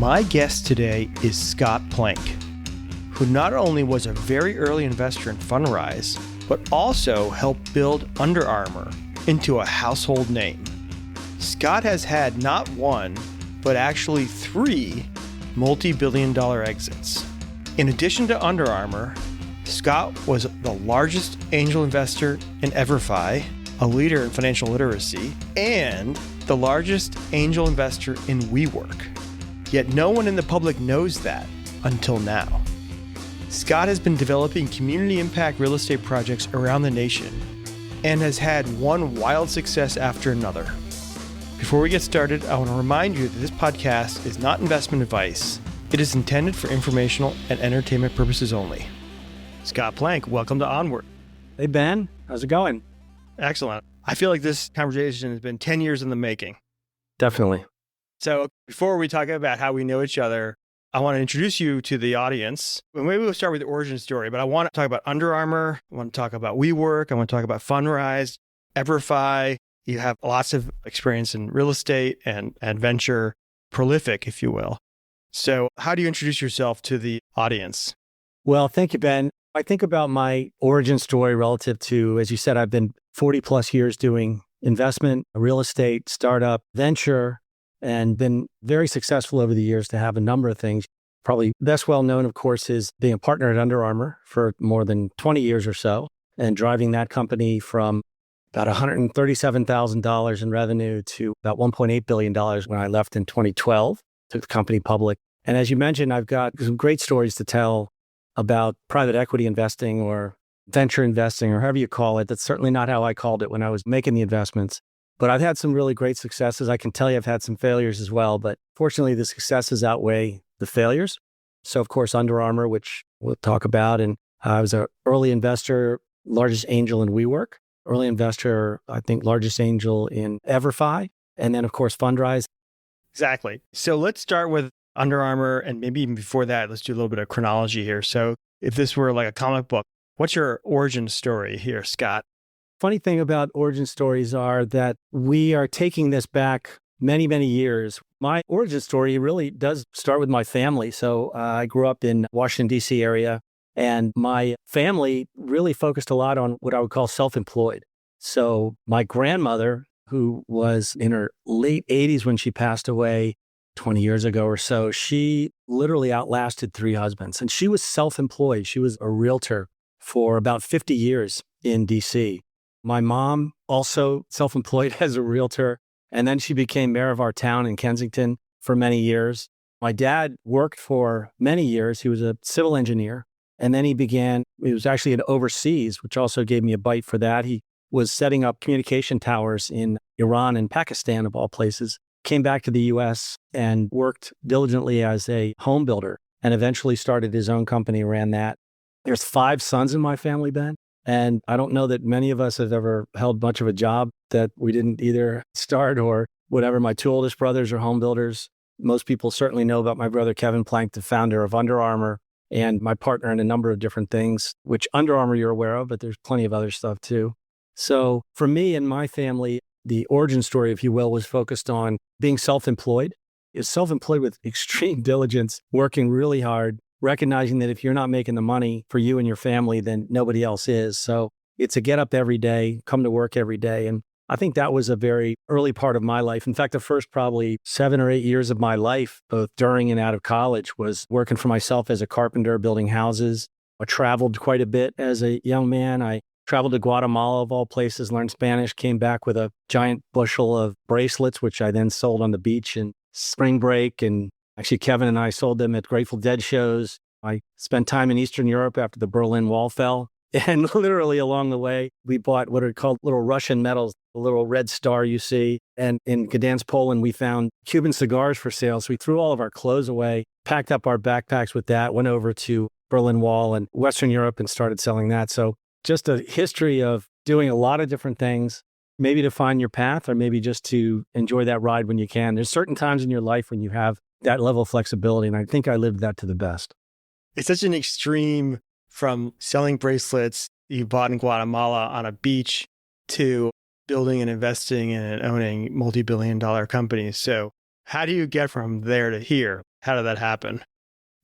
My guest today is Scott Plank, who not only was a very early investor in Fundrise, but also helped build Under Armour into a household name. Scott has had not one, but actually 3 multi-billion-dollar exits. In addition to Under Armour, Scott was the largest angel investor in EverFi, a leader in financial literacy, and the largest angel investor in WeWork. Yet no one in the public knows that until now. Scott has been developing community impact real estate projects around the nation and has had one wild success after another. Before we get started, I want to remind you that this podcast is not investment advice. It is intended for informational and entertainment purposes only. Scott Plank, welcome to Onward. Hey, Ben. How's it going? Excellent. I feel like this conversation has been 10 years in the making. Definitely. So before we talk about how we know each other, I want to introduce you to the audience. Maybe we'll start with the origin story, but I want to talk about Under Armour. I want to talk about WeWork. I want to talk about Fundrise, EverFi. You have lots of experience in real estate and venture, prolific, if you will. So how do you introduce yourself to the audience? Well, thank you, Ben. I think about my origin story relative to, as you said, I've been 40 plus years doing investment, real estate, startup, venture, and been very successful over the years to have a number of things. Probably best well known, of course, is being a partner at Under Armour for more than 20 years or so and driving that company from about $137,000 in revenue to about $1.8 billion when I left in 2012, took the company public. And as you mentioned, I've got some great stories to tell about private equity investing or venture investing or however you call it. That's certainly not how I called it when I was making the investments. But I've had some really great successes. I can tell you I've had some failures as well, but fortunately the successes outweigh the failures. So of course, Under Armour, which we'll talk about. And I was an early investor, largest angel in WeWork, early investor, I think largest angel in EverFi. And then of course, Fundrise. Exactly. So let's start with Under Armour. And maybe even before that, let's do a little bit of chronology here. So if this were like a comic book, what's your origin story here, Scott? Funny thing about origin stories are that we are taking this back many, many years. My origin story really does start with my family. So I grew up in Washington, D.C. area, and my family really focused a lot on what I would call self-employed. So my grandmother, who was in her late 80s when she passed away 20 years ago or so, she literally outlasted 3 husbands. And she was self-employed. She was a realtor for about 50 years in D.C. My mom, also self-employed as a realtor, and then she became mayor of our town in Kensington for many years. My dad worked for many years. He was a civil engineer, and then he was actually in overseas, which also gave me a bite for that. He was setting up communication towers in Iran and Pakistan, of all places, came back to the U.S. and worked diligently as a home builder, and eventually started his own company, ran that. There's 5 sons in my family, Ben. And I don't know that many of us have ever held much of a job that we didn't either start or whatever. My 2 oldest brothers are home builders. Most people certainly know about my brother, Kevin Plank, the founder of Under Armour, and my partner in a number of different things, which Under Armour you're aware of, but there's plenty of other stuff too. So for me and my family, the origin story, if you will, was focused on being self-employed. Is self-employed with extreme diligence, working really hard, recognizing that if you're not making the money for you and your family, then nobody else is. So it's a get up every day, come to work every day. And I think that was a very early part of my life. In fact, the first probably 7 or 8 years of my life, both during and out of college, was working for myself as a carpenter, building houses. I traveled quite a bit as a young man. I traveled to Guatemala, of all places, learned Spanish, came back with a giant bushel of bracelets, which I then sold on the beach in spring break. And actually, Kevin and I sold them at Grateful Dead shows. I spent time in Eastern Europe after the Berlin Wall fell. And literally along the way, we bought what are called little Russian medals, the little red star you see. And in Gdansk, Poland, we found Cuban cigars for sale. So we threw all of our clothes away, packed up our backpacks with that, went over to Berlin Wall and Western Europe and started selling that. So just a history of doing a lot of different things, maybe to find your path or maybe just to enjoy that ride when you can. There's certain times in your life when you have that level of flexibility. And I think I lived that to the best. It's such an extreme from selling bracelets you bought in Guatemala on a beach to building and investing and owning multi-billion-dollar companies. So how do you get from there to here? How did that happen?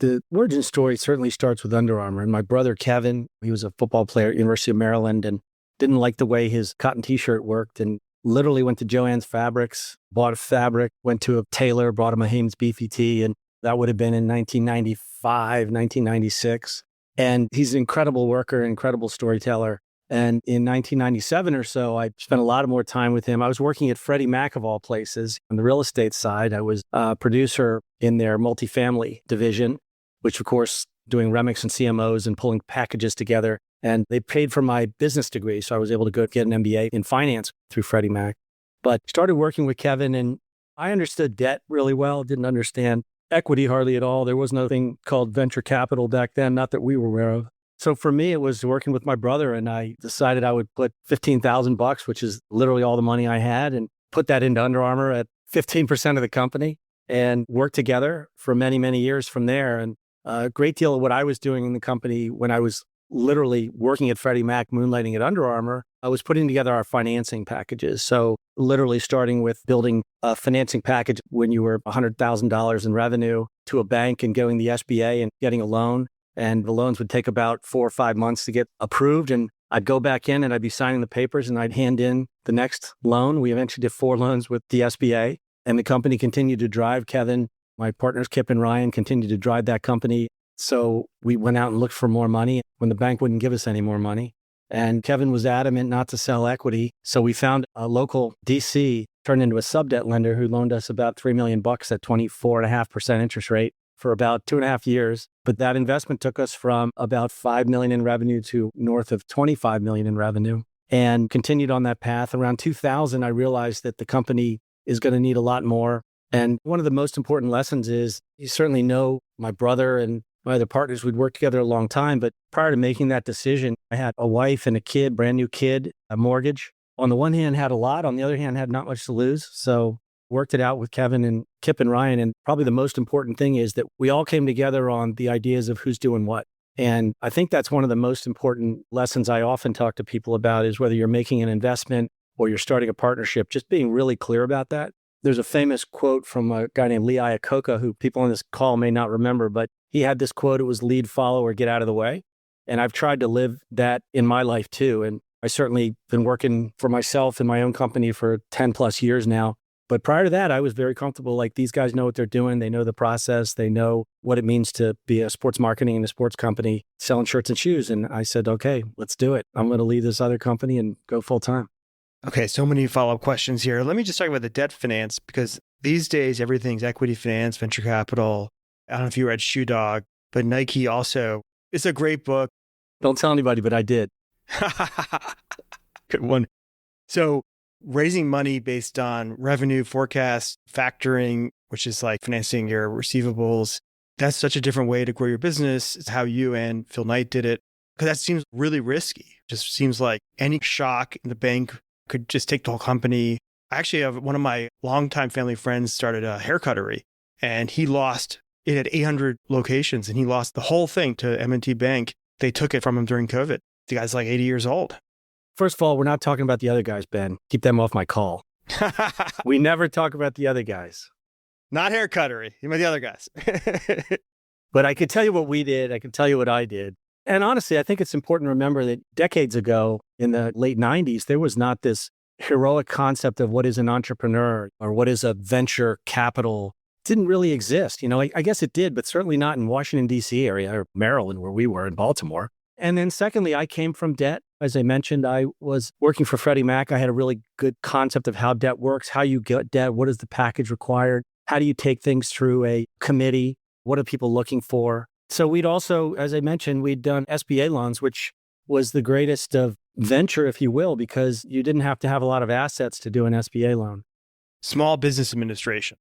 The origin story certainly starts with Under Armour. And my brother, Kevin, he was a football player at University of Maryland and didn't like the way his cotton t-shirt worked and literally went to Joann's Fabrics, bought a fabric, went to a tailor, brought him a Hanes beefy tee. And that would have been in 1995, 1996. And he's an incredible worker, incredible storyteller. And in 1997 or so, I spent a lot more time with him. I was working at Freddie Mac, of all places, on the real estate side. I was a producer in their multifamily division, which, of course, doing REMICs and CMOs and pulling packages together. And they paid for my business degree, so I was able to go get an MBA in finance through Freddie Mac. But started working with Kevin, and I understood debt really well, didn't understand equity hardly at all. There was nothing called venture capital back then, not that we were aware of. So for me, it was working with my brother, and I decided I would put $15,000, which is literally all the money I had, and put that into Under Armour at 15% of the company and work together for many, many years from there. And a great deal of what I was doing in the company when I was literally working at Freddie Mac, moonlighting at Under Armour, I was putting together our financing packages. So literally starting with building a financing package when you were $100,000 in revenue to a bank and going the SBA and getting a loan. And the loans would take about 4 or 5 months to get approved. And I'd go back in and I'd be signing the papers and I'd hand in the next loan. We eventually did 4 loans with the SBA, and the company continued to drive. Kevin, my partners, Kip and Ryan, continued to drive that company. So we went out and looked for more money when the bank wouldn't give us any more money. And Kevin was adamant not to sell equity. So we found a local DC, turned into a sub-debt lender who loaned us about $3 million at 24.5% interest rate for about 2.5 years. But that investment took us from about $5 million in revenue to north of $25 million in revenue, and continued on that path. Around 2000, I realized that the company is going to need a lot more. And one of the most important lessons is, you certainly know my brother and my other partners, we'd worked together a long time, but prior to making that decision, I had a wife and a kid, brand new kid, a mortgage. On the one hand, had a lot. On the other hand, had not much to lose. So worked it out with Kevin and Kip and Ryan. And probably the most important thing is that we all came together on the ideas of who's doing what. And I think that's one of the most important lessons I often talk to people about, is whether you're making an investment or you're starting a partnership, just being really clear about that. There's a famous quote from a guy named Lee Iacocca, who people on this call may not remember, but he had this quote: it was lead, follow, or get out of the way. And I've tried to live that in my life too. And I certainly been working for myself in my own company for 10 plus years now. But prior to that, I was very comfortable. Like, these guys know what they're doing. They know the process. They know what it means to be a sports marketing in a sports company selling shirts and shoes. And I said, okay, let's do it. I'm going to leave this other company and go full time. Okay, so many follow-up questions here. Let me just talk about the debt finance, because these days everything's equity finance, venture capital. I don't know if you read Shoe Dog, but Nike also. It's a great book. Don't tell anybody, but I did. Good one. So raising money based on revenue forecast, factoring, which is like financing your receivables. That's such a different way to grow your business. It's how you and Phil Knight did it. Because that seems really risky. Just seems like any shock in the bank could just take the whole company. I actually have one of my longtime family friends started a haircuttery, and he lost, it had 800 locations, and he lost the whole thing to M&T Bank. They took it from him during COVID. The guy's like 80 years old. First of all, we're not talking about the other guys, Ben. Keep them off my call. We never talk about the other guys. Not haircuttery. You meant the other guys. But I could tell you what we did. I could tell you what I did. And honestly, I think it's important to remember that decades ago, in the late 90s, there was not this heroic concept of what is an entrepreneur or what is a venture capital. It didn't really exist. You know, I guess it did, but certainly not in Washington, D.C. area or Maryland, where we were, in Baltimore. And then secondly, I came from debt. As I mentioned, I was working for Freddie Mac. I had a really good concept of how debt works, how you get debt, what is the package required, how do you take things through a committee, what are people looking for. So we'd also, as I mentioned, we'd done SBA loans, which was the greatest of venture, if you will, because you didn't have to have a lot of assets to do an SBA loan. Small Business Administration.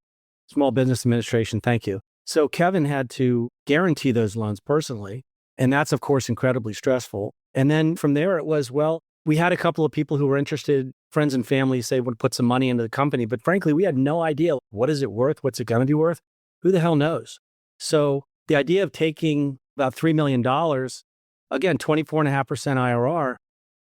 Small Business Administration, thank you. So Kevin had to guarantee those loans personally. And that's, of course, incredibly stressful. And then from there, it was, well, we had a couple of people who were interested, friends and family, say would put some money into the company. But frankly, we had no idea, what is it worth? What's it going to be worth? Who the hell knows? So the idea of taking about $3 million, again, 24.5% IRR,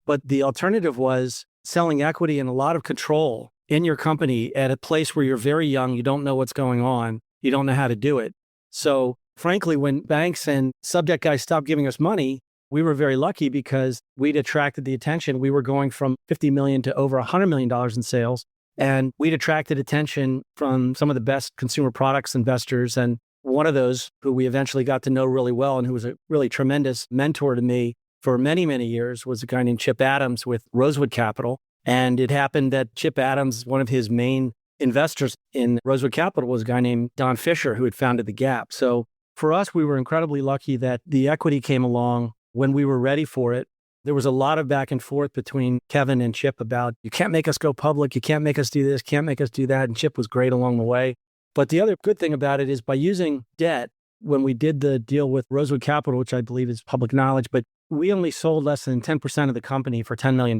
but the alternative was selling equity and a lot of control in your company at a place where you're very young, you don't know what's going on, you don't know how to do it. So frankly, when banks and subject guys stopped giving us money, we were very lucky because we'd attracted the attention. We were going from 50 million to over $100 million in sales. And we'd attracted attention from some of the best consumer products investors. And one of those who we eventually got to know really well and who was a really tremendous mentor to me for many, many years was a guy named Chip Adams with Rosewood Capital. And it happened that Chip Adams, one of his main investors in Rosewood Capital, was a guy named Don Fisher, who had founded The Gap. So for us, we were incredibly lucky that the equity came along when we were ready for it. There was a lot of back and forth between Kevin and Chip about, you can't make us go public, you can't make us do this, can't make us do that. And Chip was great along the way. But the other good thing about it is by using debt, when we did the deal with Rosewood Capital, which I believe is public knowledge, but we only sold less than 10% of the company for $10 million.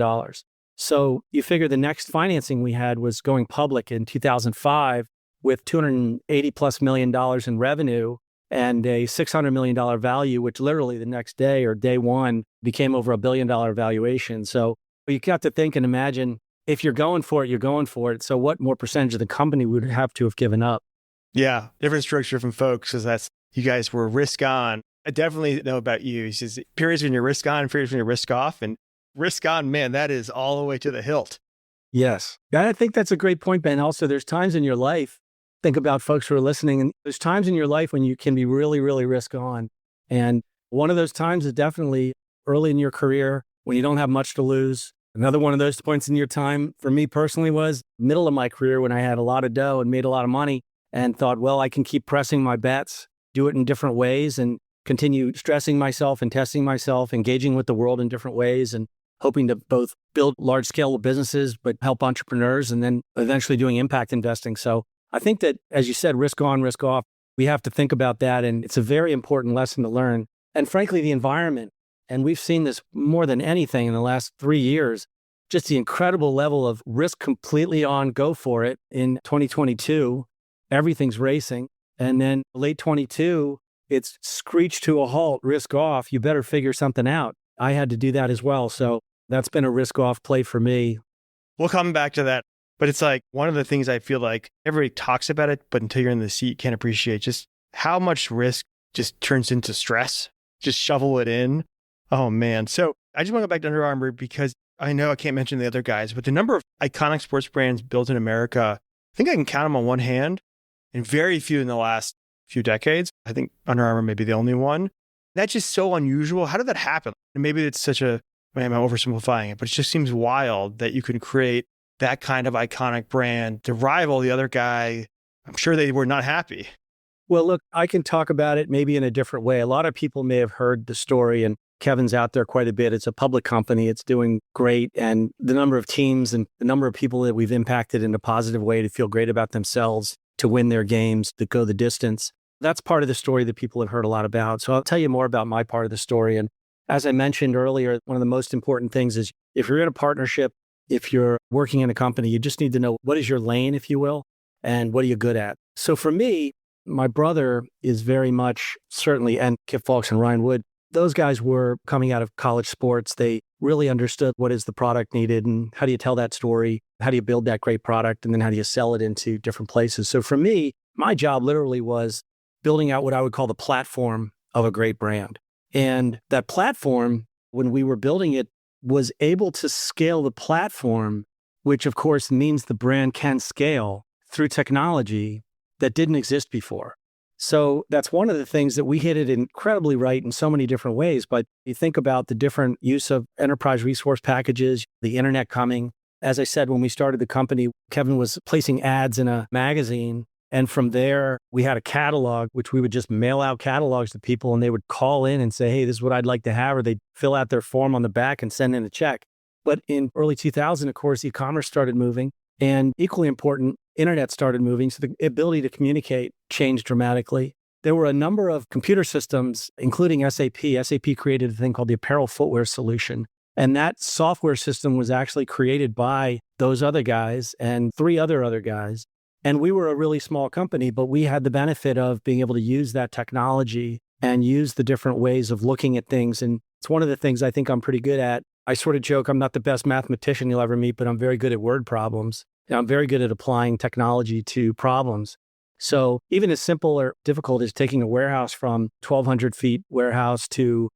So you figure the next financing we had was going public in 2005 with $280 plus million in revenue and a $600 million value, which literally the next day or day one became over $1 billion valuation. So you got to think and imagine, if you're going for it, you're going for it. So what more percentage of the company would have to have given up? Yeah, different structure from folks, because you guys were risk on. I definitely know about you. It's just periods when you're risk on, periods when you're risk off. And risk on, man, that is all the way to the hilt. Yes. I think that's a great point, Ben. Also, there's times in your life, think about folks who are listening, and there's times in your life when you can be really, really risk on. And one of those times is definitely early in your career when you don't have much to lose. Another one of those points in your time, for me personally, was middle of my career when I had a lot of dough and made a lot of money and thought, well, I can keep pressing my bets, do it in different ways, and continue stressing myself and testing myself, engaging with the world in different ways, and hoping to both build large-scale businesses, but help entrepreneurs, and then eventually doing impact investing. So I think that, as you said, risk on, risk off, we have to think about that. And it's a very important lesson to learn. And frankly, the environment, and we've seen this more than anything in the last 3 years, just the incredible level of risk completely on, go for it. In 2022, everything's racing. And then late 22, it's screeched to a halt, risk off. You better figure something out. I had to do that as well. So that's been a risk off play for me. We'll come back to that. But it's like one of the things I feel like everybody talks about it, but until you're in the seat, you can't appreciate just how much risk just turns into stress. Just shovel it in. Oh, man. So I just want to go back to Under Armour because I know I can't mention the other guys, but the number of iconic sports brands built in America, I think I can count them on one hand, and very few in the last few decades. I think Under Armour may be the only one. That's just so unusual. How did that happen? And maybe it's I'm oversimplifying it, but it just seems wild that you can create that kind of iconic brand to rival the other guy. I'm sure they were not happy. Well, look, I can talk about it maybe in a different way. A lot of people may have heard the story, and Kevin's out there quite a bit. It's a public company. It's doing great. And the number of teams and the number of people that we've impacted in a positive way to feel great about themselves, to win their games, to go the distance. That's part of the story that people have heard a lot about. So I'll tell you more about my part of the story. And as I mentioned earlier, one of the most important things is if you're in a partnership, if you're working in a company, you just need to know what is your lane, if you will, and what are you good at. So for me, my brother is very much certainly, and Kip Falks and Ryan Wood, those guys were coming out of college sports. They really understood what is the product needed and how do you tell that story? How do you build that great product? And then how do you sell it into different places? So for me, my job literally was building out what I would call the platform of a great brand. And that platform, when we were building it, was able to scale the platform, which of course means the brand can scale through technology that didn't exist before. So that's one of the things that we hit it incredibly right in so many different ways. But you think about the different use of enterprise resource packages, the internet coming. As I said, when we started the company, Kevin was placing ads in a magazine. And from there, we had a catalog, which we would just mail out catalogs to people and they would call in and say, hey, this is what I'd like to have, or they'd fill out their form on the back and send in a check. But in early 2000, of course, e-commerce started moving, and equally important, internet started moving. So the ability to communicate changed dramatically. There were a number of computer systems, including SAP. SAP created a thing called the apparel footwear solution. And that software system was actually created by those other guys and three other guys. And we were a really small company, but we had the benefit of being able to use that technology and use the different ways of looking at things. And it's one of the things I think I'm pretty good at. I sort of joke, I'm not the best mathematician you'll ever meet, but I'm very good at word problems. And I'm very good at applying technology to problems. So even as simple or difficult as taking a warehouse from 1,200 feet warehouse to,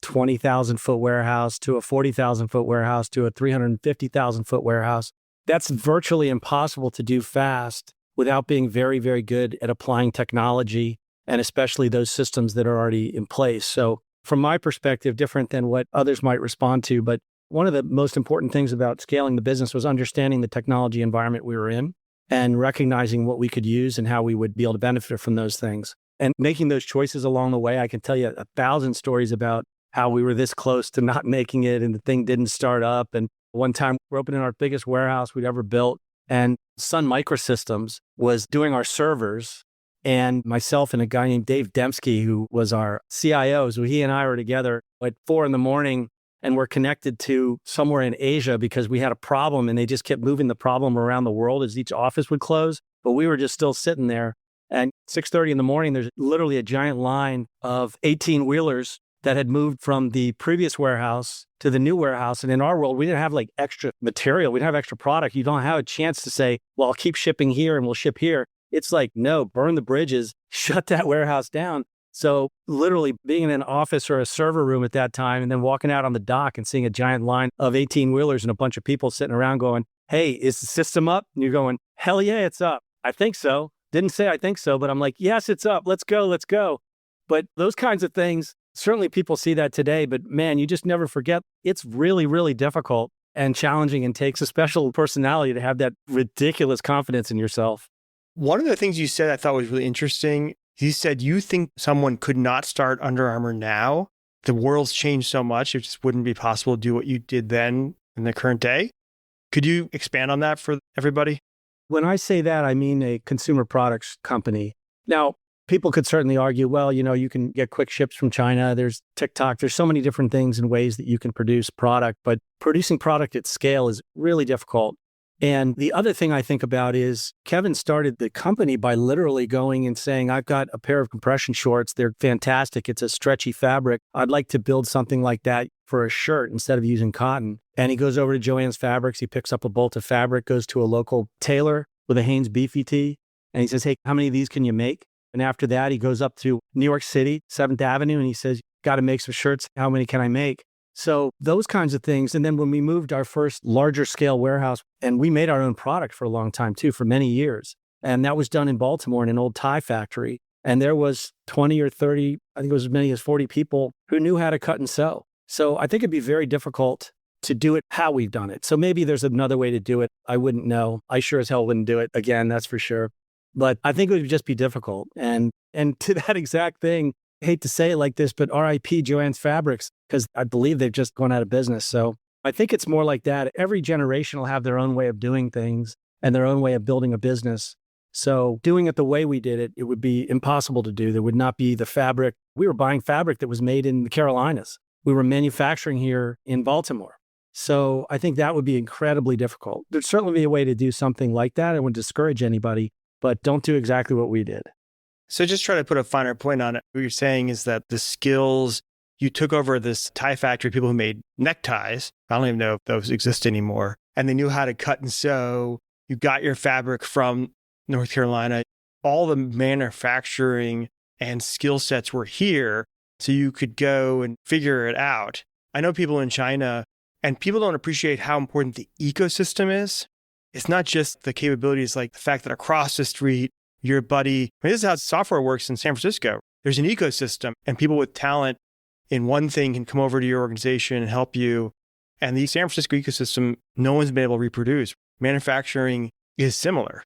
20,000 foot warehouse to a 40,000 foot warehouse to a 350,000 foot warehouse, that's virtually impossible to do fast without being very, very good at applying technology and especially those systems that are already in place. So from my perspective, different than what others might respond to, but one of the most important things about scaling the business was understanding the technology environment we were in and recognizing what we could use and how we would be able to benefit from those things. And making those choices along the way, I can tell you 1,000 stories about how we were this close to not making it and the thing didn't start up. And one time we're opening our biggest warehouse we'd ever built, and Sun Microsystems was doing our servers, and myself and a guy named Dave Dembski, who was our CIO, so he and I were together at 4 a.m. and we're connected to somewhere in Asia because we had a problem and they just kept moving the problem around the world as each office would close. But we were just still sitting there. And 6:30 a.m, there's literally a giant line of 18-wheelers that had moved from the previous warehouse to the new warehouse. And in our world, we didn't have like extra material. We didn't have extra product. You don't have a chance to say, well, I'll keep shipping here and we'll ship here. It's like, no, burn the bridges, shut that warehouse down. So literally being in an office or a server room at that time and then walking out on the dock and seeing a giant line of 18-wheelers and a bunch of people sitting around going, hey, is the system up? And you're going, hell yeah, it's up. I think so. Didn't say I think so, but I'm like, yes, it's up. Let's go. Let's go. But those kinds of things, certainly people see that today, but man, you just never forget. It's really, really difficult and challenging and takes a special personality to have that ridiculous confidence in yourself. One of the things you said I thought was really interesting. You said you think someone could not start Under Armour now. The world's changed so much, it just wouldn't be possible to do what you did then in the current day. Could you expand on that for everybody? When I say that, I mean a consumer products company. Now, people could certainly argue, well, you can get quick ships from China. There's TikTok. There's so many different things and ways that you can produce product, but producing product at scale is really difficult. And the other thing I think about is Kevin started the company by literally going and saying, I've got a pair of compression shorts. They're fantastic. It's a stretchy fabric. I'd like to build something like that for a shirt instead of using cotton. And he goes over to Joann's Fabrics. He picks up a bolt of fabric, goes to a local tailor with a Hanes beefy tee. And he says, hey, how many of these can you make? And after that, he goes up to New York City, 7th Avenue, and he says, got to make some shirts. How many can I make? So those kinds of things. And then when we moved our first larger scale warehouse, and we made our own product for a long time too, for many years. And that was done in Baltimore in an old tie factory. And there was 20 or 30, I think it was as many as 40 people who knew how to cut and sew. So I think it'd be very difficult to do it how we've done it. So maybe there's another way to do it. I wouldn't know. I sure as hell wouldn't do it again, that's for sure. But I think it would just be difficult. And to that exact thing, I hate to say it like this, but RIP Joann's Fabrics, because I believe they've just gone out of business. So I think it's more like that. Every generation will have their own way of doing things and their own way of building a business. So doing it the way we did it, it would be impossible to do. There would not be the fabric. We were buying fabric that was made in the Carolinas. We were manufacturing here in Baltimore. So I think that would be incredibly difficult. There'd certainly be a way to do something like that. I wouldn't discourage anybody, but don't do exactly what we did. So just try to put a finer point on it. What you're saying is that the skills, you took over this tie factory, people who made neckties. I don't even know if those exist anymore. And they knew how to cut and sew. You got your fabric from North Carolina. All the manufacturing and skill sets were here. So you could go and figure it out. I know people in China, and people don't appreciate how important the ecosystem is. It's not just the capabilities, like the fact that across the street, your buddy, this is how software works in San Francisco. There's an ecosystem, and people with talent in one thing can come over to your organization and help you. And the San Francisco ecosystem, no one's been able to reproduce. Manufacturing is similar.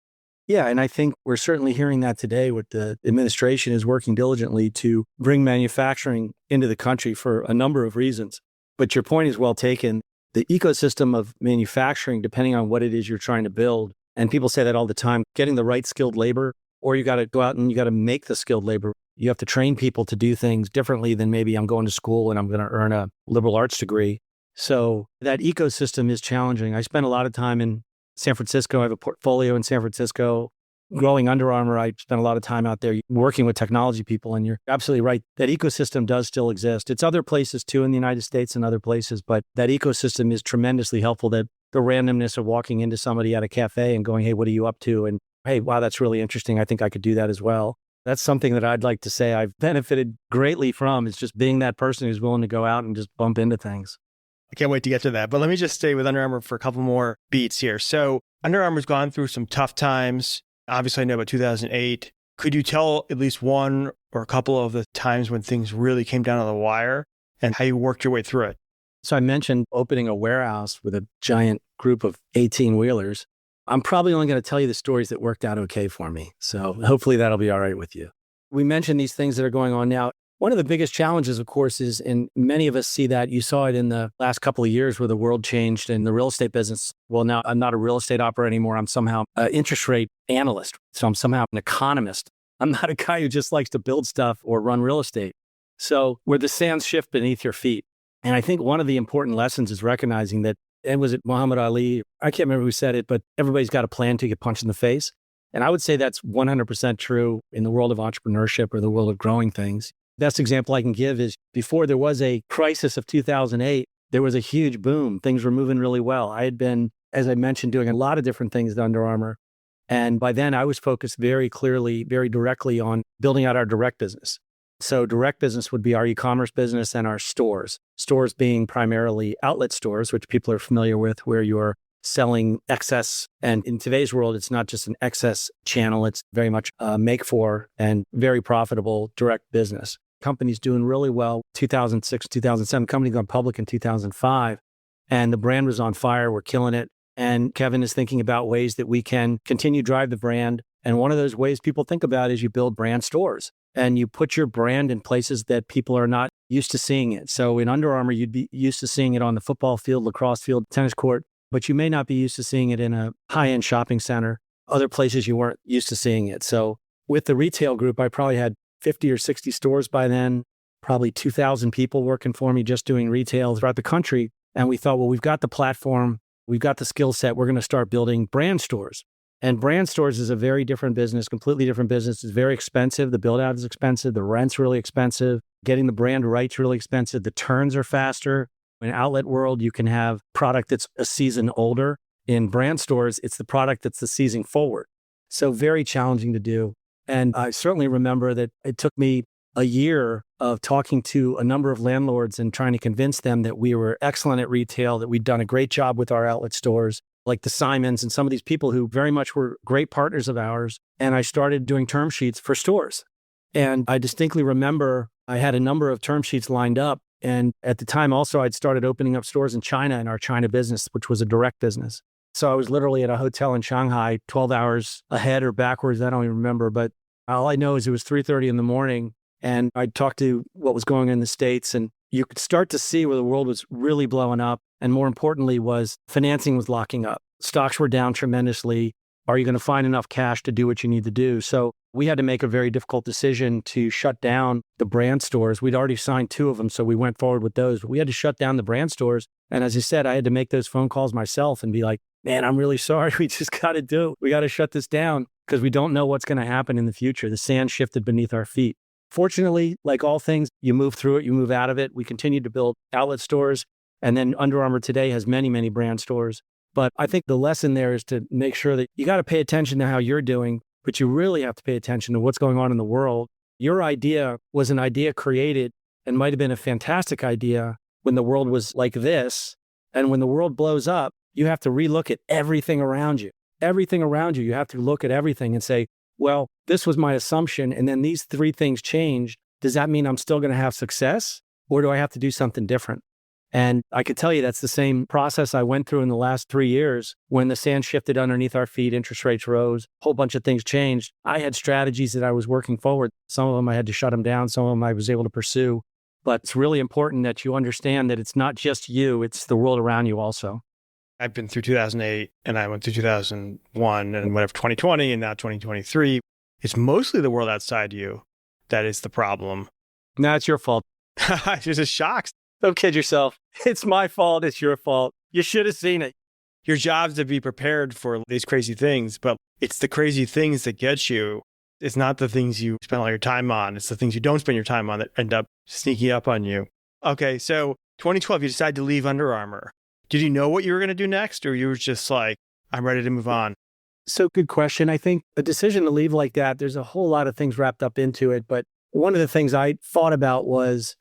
Yeah, and I think we're certainly hearing that today with the administration is working diligently to bring manufacturing into the country for a number of reasons. But your point is well taken. The ecosystem of manufacturing, depending on what it is you're trying to build, and people say that all the time, getting the right skilled labor, or you got to go out and you got to make the skilled labor. You have to train people to do things differently than maybe I'm going to school and I'm going to earn a liberal arts degree. So that ecosystem is challenging. I spent a lot of time in San Francisco. I have a portfolio in San Francisco. Growing Under Armour, I spent a lot of time out there working with technology people. And you're absolutely right. That ecosystem does still exist. It's other places too in the United States and other places, but that ecosystem is tremendously helpful. That the randomness of walking into somebody at a cafe and going, hey, what are you up to? And hey, wow, that's really interesting. I think I could do that as well. That's something that I'd like to say I've benefited greatly from, is just being that person who's willing to go out and just bump into things. I can't wait to get to that. But let me just stay with Under Armour for a couple more beats here. So Under Armour's gone through some tough times. Obviously, I know about 2008. Could you tell at least one or a couple of the times when things really came down to the wire and how you worked your way through it? So I mentioned opening a warehouse with a giant group of 18-wheelers. I'm probably only going to tell you the stories that worked out okay for me. So hopefully that'll be all right with you. We mentioned these things that are going on now. One of the biggest challenges, of course, is, and many of us see that, you saw it in the last couple of years where the world changed in the real estate business. Well, now I'm not a real estate operator anymore. I'm somehow an interest rate analyst. So I'm somehow an economist. I'm not a guy who just likes to build stuff or run real estate. So where the sands shift beneath your feet. And I think one of the important lessons is recognizing that, and was it Muhammad Ali? I can't remember who said it, but everybody's got a plan to get punched in the face. And I would say that's 100% true in the world of entrepreneurship or the world of growing things. Best example I can give is before there was a crisis of 2008, there was a huge boom. Things were moving really well. I had been, as I mentioned, doing a lot of different things at Under Armour. And by then I was focused very clearly, very directly on building out our direct business. So direct business would be our e-commerce business and our stores. Stores being primarily outlet stores, which people are familiar with, where you're selling excess. And in today's world, it's not just an excess channel. It's very much a make for and very profitable direct business. Company's doing really well. 2006, 2007, company gone public in 2005. And the brand was on fire. We're killing it. And Kevin is thinking about ways that we can continue to drive the brand. And one of those ways people think about is you build brand stores. And you put your brand in places that people are not used to seeing it. So in Under Armour, you'd be used to seeing it on the football field, lacrosse field, tennis court, but you may not be used to seeing it in a high-end shopping center, other places you weren't used to seeing it. So with the retail group, I probably had 50 or 60 stores by then, probably 2,000 people working for me just doing retail throughout the country. And we thought, well, we've got the platform, we've got the skill set, we're going to start building brand stores. And brand stores is a very different business, completely different business. It's very expensive. The build out is expensive. The rent's really expensive. Getting the brand right's really expensive. The turns are faster. In outlet world, you can have product that's a season older. In brand stores, it's the product that's the season forward. So very challenging to do. And I certainly remember that it took me a year of talking to a number of landlords and trying to convince them that we were excellent at retail, that we'd done a great job with our outlet stores, like the Simons and some of these people who very much were great partners of ours. And I started doing term sheets for stores. And I distinctly remember I had a number of term sheets lined up. And at the time also, I'd started opening up stores in China in our China business, which was a direct business. So I was literally at a hotel in Shanghai, 12 hours ahead or backwards. I don't even remember. But all I know is it was 3:30 in the morning. And I'd talk to what was going on in the States. And you could start to see where the world was really blowing up. And more importantly was financing was locking up. Stocks were down tremendously. Are you going to find enough cash to do what you need to do? So we had to make a very difficult decision to shut down the brand stores. We'd already signed 2 of them, so we went forward with those. But we had to shut down the brand stores. And as I said, I had to make those phone calls myself and be like, man, I'm really sorry. We just got to do it. We got to shut this down because we don't know what's going to happen in the future. The sand shifted beneath our feet. Fortunately, like all things, you move through it, you move out of it. We continued to build outlet stores. And then Under Armour today has many, many brand stores. But I think the lesson there is to make sure that you got to pay attention to how you're doing, but you really have to pay attention to what's going on in the world. Your idea was an idea created and might have been a fantastic idea when the world was like this. And when the world blows up, you have to relook at everything around you. Everything around you, you have to look at everything and say, well, this was my assumption. And then these 3 things changed. Does that mean I'm still going to have success? Or do I have to do something different? And I could tell you that's the same process I went through in the last 3 years. When the sand shifted underneath our feet, interest rates rose, a whole bunch of things changed. I had strategies that I was working forward. Some of them I had to shut them down. Some of them I was able to pursue. But it's really important that you understand that it's not just you, it's the world around you also. I've been through 2008 and I went through 2001 and went up 2020 and now 2023. It's mostly the world outside you that is the problem. No, it's your fault. It's just shocks. Don't kid yourself. It's my fault. It's your fault. You should have seen it. Your job's to be prepared for these crazy things, but it's the crazy things that get you. It's not the things you spend all your time on. It's the things you don't spend your time on that end up sneaking up on you. Okay, so 2012, you decided to leave Under Armour. Did you know what you were going to do next? Or you were just like, I'm ready to move on? So good question. I think a decision to leave like that, there's a whole lot of things wrapped up into it. But one of the things I thought about was,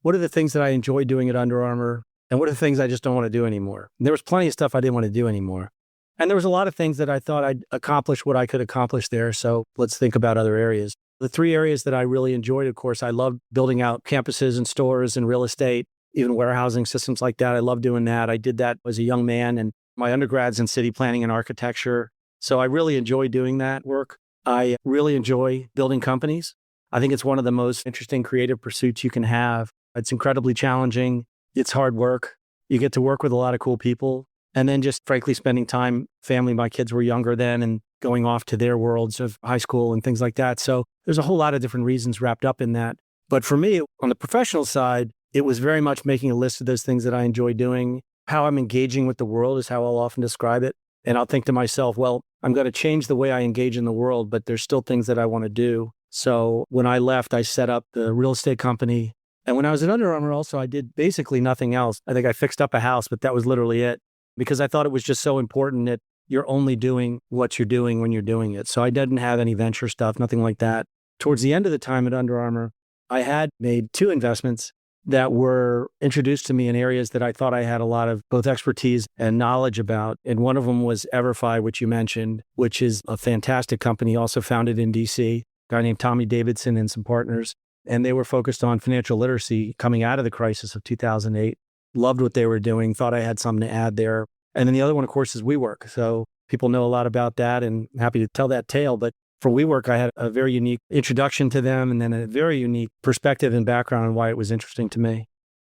what are the things that I enjoy doing at Under Armour? And what are the things I just don't want to do anymore? And there was plenty of stuff I didn't want to do anymore. And there was a lot of things that I thought I'd accomplish what I could accomplish there. So let's think about other areas. The three areas that I really enjoyed, of course, I loved building out campuses and stores and real estate, even warehousing systems like that. I love doing that. I did that as a young man, and my undergrad's in city planning and architecture. So I really enjoy doing that work. I really enjoy building companies. I think it's one of the most interesting creative pursuits you can have. It's incredibly challenging. It's hard work. You get to work with a lot of cool people. And then just frankly spending time, family, my kids were younger then, and going off to their worlds of high school and things like that. So there's a whole lot of different reasons wrapped up in that. But for me, on the professional side, it was very much making a list of those things that I enjoy doing. How I'm engaging with the world is how I'll often describe it. And I'll think to myself, well, I'm going to change the way I engage in the world, but there's still things that I want to do. So when I left, I set up the real estate company. And when I was at Under Armour also, I did basically nothing else. I think I fixed up a house, but that was literally it, because I thought it was just so important that you're only doing what you're doing when you're doing it. So I didn't have any venture stuff, nothing like that. Towards the end of the time at Under Armour, I had made 2 investments that were introduced to me in areas that I thought I had a lot of both expertise and knowledge about. And one of them was Everfi, which you mentioned, which is a fantastic company, also founded in DC, a guy named Tommy Davidson and some partners. And they were focused on financial literacy coming out of the crisis of 2008. Loved what they were doing, thought I had something to add there. And then the other one, of course, is WeWork. So people know a lot about that, and I'm happy to tell that tale. But for WeWork, I had a very unique introduction to them, and then a very unique perspective and background on why it was interesting to me.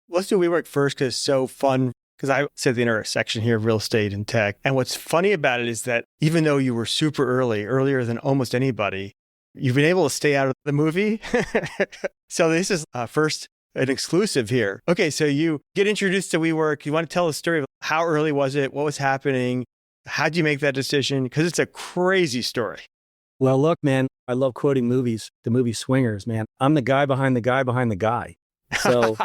Let's do WeWork first because it's so fun. Because I sit at the intersection here of real estate and tech. And what's funny about it is that even though you were super early, earlier than almost anybody, you've been able to stay out of the movie. So this is first an exclusive here. Okay, so you get introduced to WeWork. You want to tell the story of how early was it? What was happening? How'd you make that decision? Because it's a crazy story. Well, look, man, I love quoting movies, the movie Swingers, man. I'm the guy behind the guy behind the guy. So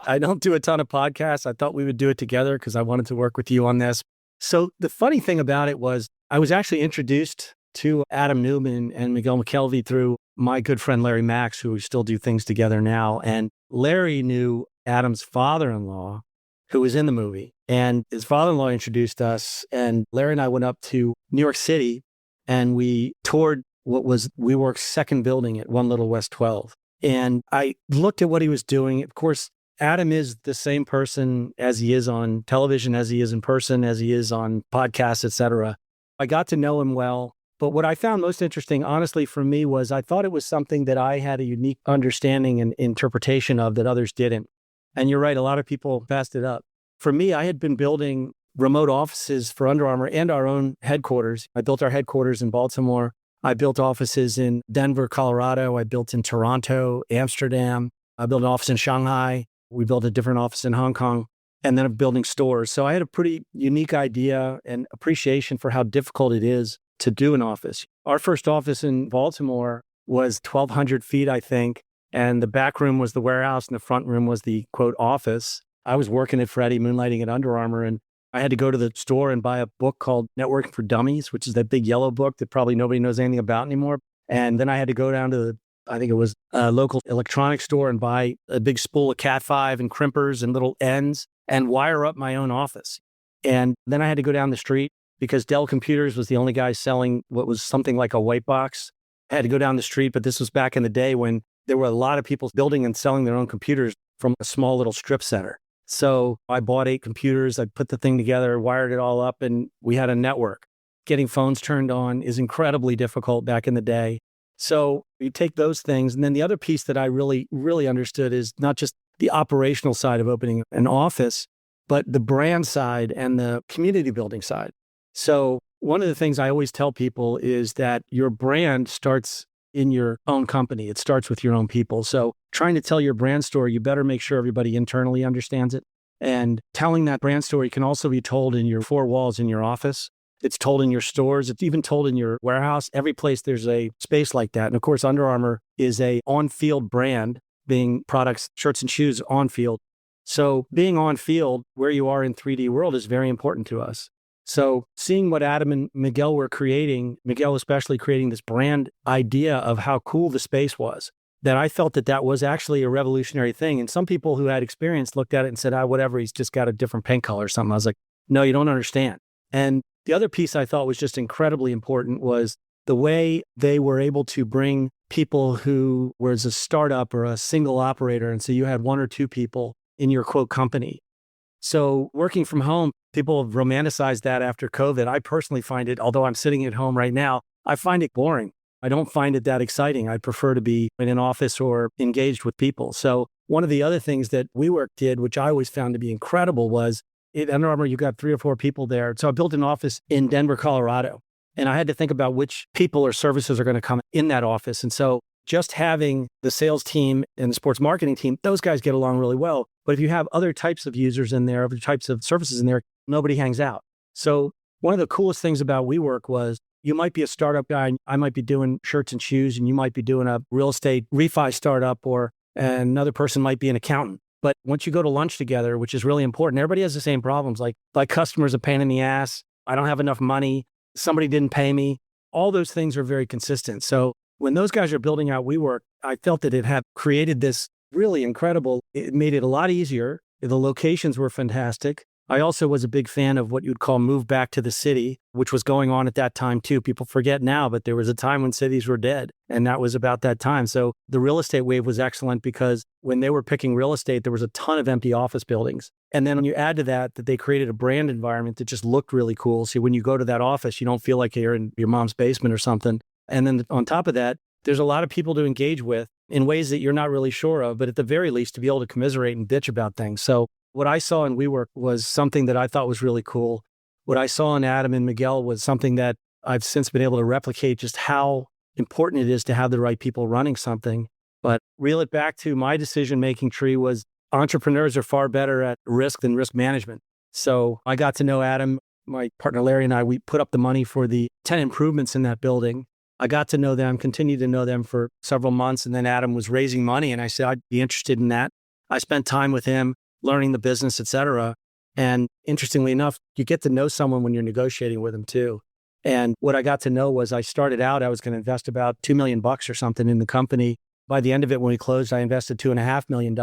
I don't do a ton of podcasts. I thought we would do it together because I wanted to work with you on this. So the funny thing about it was I was actually introduced to Adam Newman and Miguel McKelvey through my good friend Larry Max, who we still do things together now. And Larry knew Adam's father-in-law, who was in the movie. And his father-in-law introduced us. And Larry and I went up to New York City and we toured what was WeWork's second building at 1 Little West 12. And I looked at what he was doing. Of course, Adam is the same person as he is on television, as he is in person, as he is on podcasts, et cetera. I got to know him well. But what I found most interesting, honestly, for me was I thought it was something that I had a unique understanding and interpretation of that others didn't. And you're right, a lot of people passed it up. For me, I had been building remote offices for Under Armour and our own headquarters. I built our headquarters in Baltimore. I built offices in Denver, Colorado. I built in Toronto, Amsterdam. I built an office in Shanghai. We built a different office in Hong Kong. And then I'm building stores. So I had a pretty unique idea and appreciation for how difficult it is to do an office. Our first office in Baltimore was 1,200 feet, I think. And the back room was the warehouse and the front room was the, quote, office. I was working at Freddie, moonlighting at Under Armour, and I had to go to the store and buy a book called Networking for Dummies, which is that big yellow book that probably nobody knows anything about anymore. And then I had to go down to I think it was a local electronics store and buy a big spool of Cat5 and crimpers and little ends and wire up my own office. And then I had to go down the street because Dell Computers was the only guy selling what was something like a white box. I had to go down the street, but this was back in the day when there were a lot of people building and selling their own computers from a small little strip center. So I bought 8 computers, I put the thing together, wired it all up, and we had a network. Getting phones turned on is incredibly difficult back in the day. So you take those things. And then the other piece that I really, really understood is not just the operational side of opening an office, but the brand side and the community building side. So one of the things I always tell people is that your brand starts in your own company. It starts with your own people. So trying to tell your brand story, you better make sure everybody internally understands it. And telling that brand story can also be told in your 4 walls in your office. It's told in your stores. It's even told in your warehouse. Every place there's a space like that. And of course, Under Armour is a on-field brand, being products, shirts and shoes on field. So being on field where you are in 3D world is very important to us. So seeing what Adam and Miguel were creating, Miguel especially creating this brand idea of how cool the space was, that I felt that that was actually a revolutionary thing. And some people who had experience looked at it and said, whatever, he's just got a different paint color or something. I was like, no, you don't understand. And the other piece I thought was just incredibly important was the way they were able to bring people who was a startup or a single operator. And so you had one or two people in your quote company. So working from home, people have romanticized that after COVID. I personally find it, although I'm sitting at home right now, I find it boring. I don't find it that exciting. I prefer to be in an office or engaged with people. So one of the other things that WeWork did, which I always found to be incredible, was at Under Armour, you got 3 or 4 people there. So I built an office in Denver, Colorado, and I had to think about which people or services are going to come in that office. And so just having the sales team and the sports marketing team, those guys get along really well. But if you have other types of users in there, other types of services in there, nobody hangs out. So one of the coolest things about WeWork was you might be a startup guy, and I might be doing shirts and shoes, and you might be doing a real estate refi startup, or another person might be an accountant. But once you go to lunch together, which is really important, everybody has the same problems, like customers a pain in the ass, I don't have enough money, somebody didn't pay me. All those things are very consistent. So when those guys are building out WeWork, I felt that it had created this really incredible, it made it a lot easier. The locations were fantastic. I also was a big fan of what you'd call move back to the city, which was going on at that time too. People forget now, but there was a time when cities were dead, and that was about that time. So the real estate wave was excellent because when they were picking real estate, there was a ton of empty office buildings. And then when you add to that they created a brand environment that just looked really cool. So when you go to that office, you don't feel like you're in your mom's basement or something. And then on top of that, there's a lot of people to engage with in ways that you're not really sure of, but at the very least to be able to commiserate and bitch about things. So what I saw in WeWork was something that I thought was really cool. What I saw in Adam and Miguel was something that I've since been able to replicate, just how important it is to have the right people running something. But reel it back to my decision-making tree was entrepreneurs are far better at risk than risk management. So I got to know Adam, my partner Larry and I, we put up the money for the 10 improvements in that building. I got to know them, continued to know them for several months. And then Adam was raising money and I said, I'd be interested in that. I spent time with him, learning the business, et cetera. And interestingly enough, you get to know someone when you're negotiating with them too. And what I got to know was I started out, I was going to invest about $2 million or something in the company. By the end of it, when we closed, I invested $2.5 million.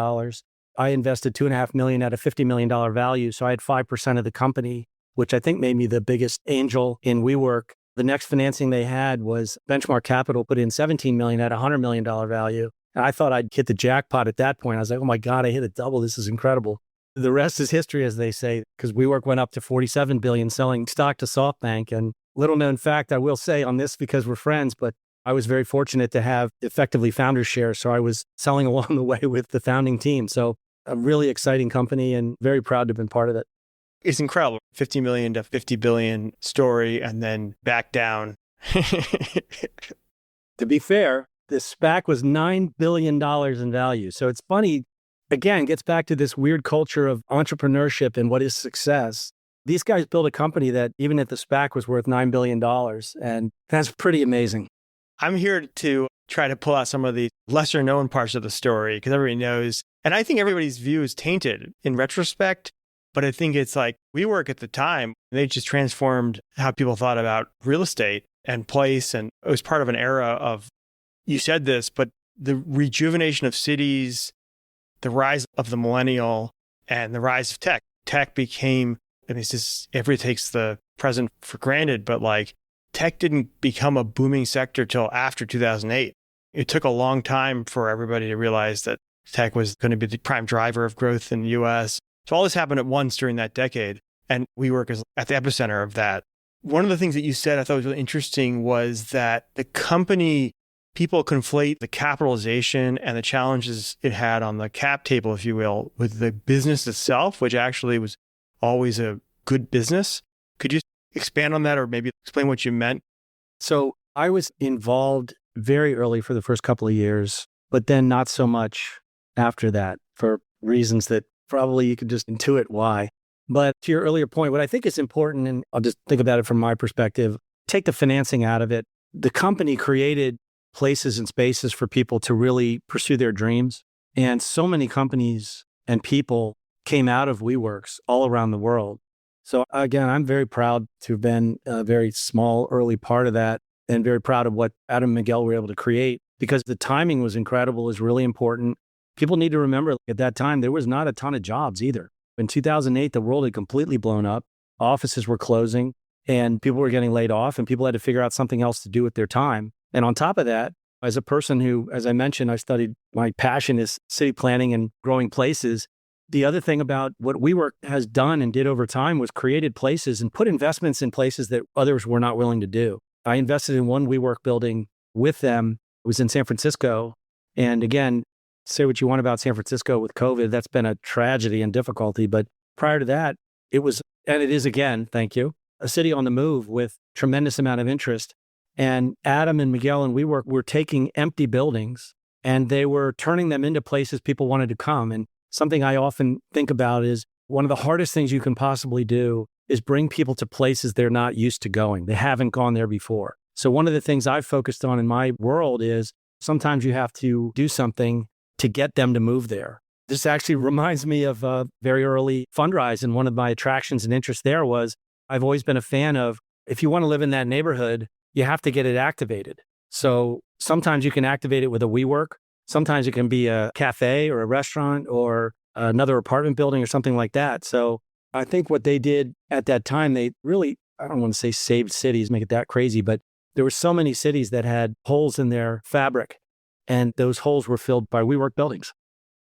I invested $2.5 million at a $50 million value. So I had 5% of the company, which I think made me the biggest angel in WeWork. The next financing they had was Benchmark Capital put in $17 million at a $100 million value. And I thought I'd hit the jackpot at that point. I was like, oh my God, I hit a double. This is incredible. The rest is history, as they say, because WeWork went up to $47 billion selling stock to SoftBank. And little known fact, I will say on this because we're friends, but I was very fortunate to have effectively founder's shares. So I was selling along the way with the founding team. So a really exciting company and very proud to have been part of it. It's incredible. 50 million to 50 billion story and then back down. To be fair, this SPAC was $9 billion in value. So it's funny, again, gets back to this weird culture of entrepreneurship and what is success. These guys built a company that even at the SPAC was worth $9 billion. And that's pretty amazing. I'm here to try to pull out some of the lesser known parts of the story because everybody knows. And I think everybody's view is tainted in retrospect. But I think it's like WeWork at the time, they just transformed how people thought about real estate and place. And it was part of an era of, you said this, but the rejuvenation of cities, the rise of the millennial, and the rise of tech. Tech became, I mean, it's just, everybody takes the present for granted, but like tech didn't become a booming sector till after 2008. It took a long time for everybody to realize that tech was going to be the prime driver of growth in the US. So all this happened at once during that decade, and WeWork is at the epicenter of that. One of the things that you said I thought was really interesting was that the company, people conflate the capitalization and the challenges it had on the cap table, if you will, with the business itself, which actually was always a good business. Could you expand on that or maybe explain what you meant? So I was involved very early for the first couple of years, but then not so much after that for reasons that probably you could just intuit why. But to your earlier point, what I think is important, and I'll just think about it from my perspective, take the financing out of it. The company created places and spaces for people to really pursue their dreams. And so many companies and people came out of WeWorks all around the world. So again, I'm very proud to have been a very small, early part of that and very proud of what Adam and Miguel were able to create because the timing was incredible, is really important. People need to remember at that time, there was not a ton of jobs either. In 2008, the world had completely blown up. Offices were closing and people were getting laid off and people had to figure out something else to do with their time. And on top of that, as a person who, as I mentioned, I studied, my passion is city planning and growing places. The other thing about what WeWork has done and did over time was created places and put investments in places that others were not willing to do. I invested in one WeWork building with them. It was in San Francisco. And again, say what you want about San Francisco with COVID, that's been a tragedy and difficulty. But prior to that, it was, and it is again, thank you, a city on the move with tremendous amount of interest. And Adam and Miguel and WeWork were taking empty buildings and they were turning them into places people wanted to come. And something I often think about is one of the hardest things you can possibly do is bring people to places they're not used to going. They haven't gone there before. So one of the things I've focused on in my world is sometimes you have to do something to get them to move there. This actually reminds me of a very early Fundrise, and one of my attractions and interests there was I've always been a fan of, if you want to live in that neighborhood, you have to get it activated. So sometimes you can activate it with a WeWork. Sometimes it can be a cafe or a restaurant or another apartment building or something like that. So I think what they did at that time, they really, I don't want to say saved cities, make it that crazy, but there were so many cities that had holes in their fabric, and those holes were filled by WeWork buildings.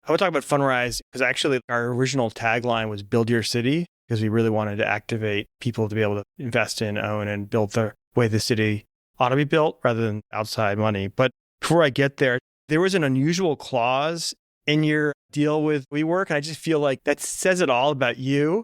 I want to talk about Fundrise because actually our original tagline was build your city because we really wanted to activate people to be able to invest in, own, and build the way the city ought to be built rather than outside money. But before I get there was an unusual clause in your deal with WeWork. And I just feel like that says it all about you.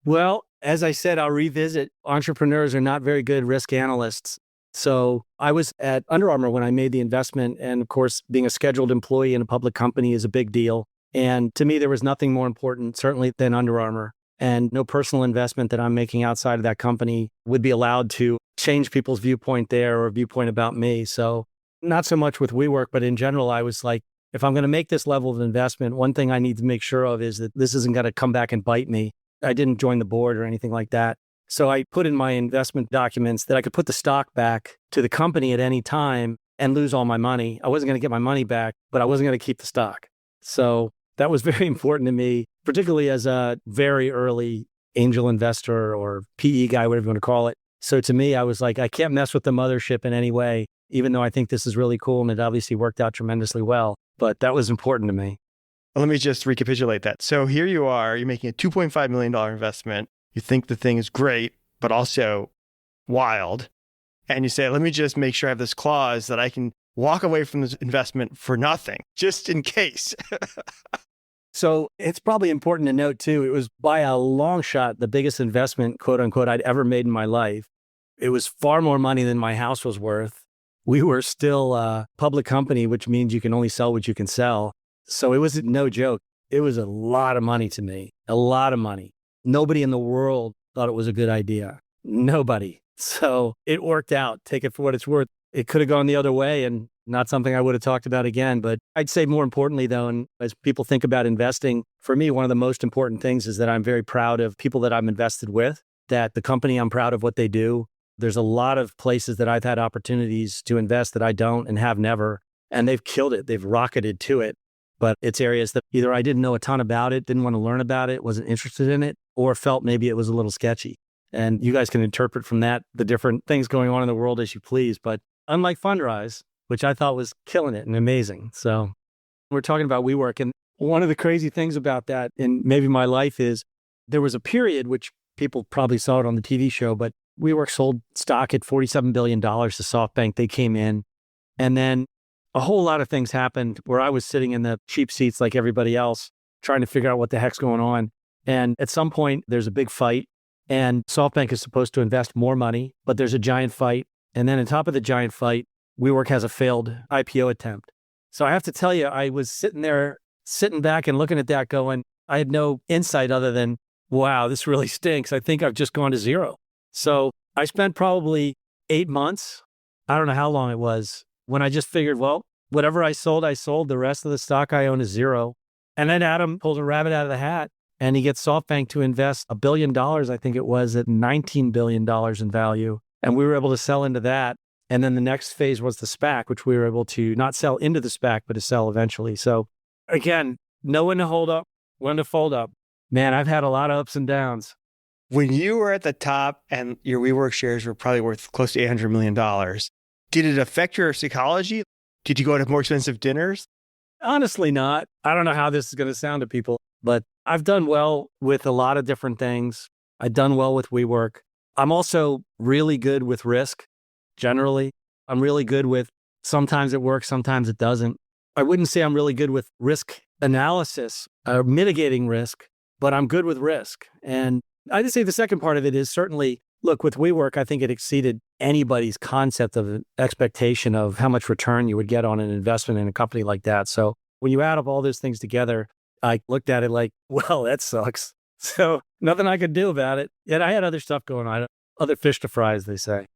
Well, as I said, I'll revisit. Entrepreneurs are not very good risk analysts. So I was at Under Armour when I made the investment. And of course, being a scheduled employee in a public company is a big deal. And to me, there was nothing more important, certainly, than Under Armour. And no personal investment that I'm making outside of that company would be allowed to change people's viewpoint there or viewpoint about me. So not so much with WeWork, but in general, I was like, if I'm going to make this level of investment, one thing I need to make sure of is that this isn't going to come back and bite me. I didn't join the board or anything like that. So I put in my investment documents that I could put the stock back to the company at any time and lose all my money. I wasn't going to get my money back, but I wasn't going to keep the stock. So that was very important to me, particularly as a very early angel investor or PE guy, whatever you want to call it. So to me, I was like, I can't mess with the mothership in any way, even though I think this is really cool and it obviously worked out tremendously well. But that was important to me. Let me just recapitulate that. So here you are, you're making a $2.5 million investment. You think the thing is great, but also wild. And you say, let me just make sure I have this clause that I can walk away from this investment for nothing, just in case. So it's probably important to note too, it was by a long shot the biggest investment, quote unquote, I'd ever made in my life. It was far more money than my house was worth. We were still a public company, which means you can only sell what you can sell. So it was no joke. It was a lot of money to me, a lot of money. Nobody in the world thought it was a good idea. Nobody. So it worked out. Take it for what it's worth. It could have gone the other way and not something I would have talked about again. But I'd say more importantly, though, and as people think about investing, for me, one of the most important things is that I'm very proud of people that I'm invested with, that the company, I'm proud of what they do. There's a lot of places that I've had opportunities to invest that I don't and have never, and they've killed it. They've rocketed to it. But it's areas that either I didn't know a ton about it, didn't want to learn about it, wasn't interested in it, or felt maybe it was a little sketchy. And you guys can interpret from that the different things going on in the world as you please. But unlike Fundrise, which I thought was killing it and amazing. So we're talking about WeWork. And one of the crazy things about that in maybe my life is there was a period, which people probably saw it on the TV show, but WeWork sold stock at $47 billion to SoftBank. They came in. And then a whole lot of things happened where I was sitting in the cheap seats like everybody else, trying to figure out what the heck's going on. And at some point, there's a big fight. And SoftBank is supposed to invest more money, but there's a giant fight. And then on top of the giant fight, WeWork has a failed IPO attempt. So I have to tell you, I was sitting there, sitting back and looking at that going, I had no insight other than, wow, this really stinks. I think I've just gone to zero. So I spent probably 8 months, I don't know how long it was, when I just figured, well, whatever I sold, I sold. The rest of the stock I own is zero. And then Adam pulled a rabbit out of the hat And he gets SoftBank to invest $1 billion, I think it was, at $19 billion in value. And we were able to sell into that. And then the next phase was the SPAC, which we were able to not sell into the SPAC, but to sell eventually. So again, know when to hold up, when to fold up. Man, I've had a lot of ups and downs. When you were at the top and your WeWork shares were probably worth close to $800 million, did it affect your psychology? Did you go to more expensive dinners? Honestly, not. I don't know how this is going to sound to people, but I've done well with a lot of different things. I've done well with WeWork. I'm also really good with risk, generally. I'm really good with sometimes it works, sometimes it doesn't. I wouldn't say I'm really good with risk analysis or mitigating risk, but I'm good with risk. And I'd say the second part of it is certainly, look, with WeWork, I think it exceeded anybody's concept of an expectation of how much return you would get on an investment in a company like that. So when you add up all those things together, I looked at it like, well, that sucks. So nothing I could do about it. Yet I had other stuff going on, other fish to fry, as they say.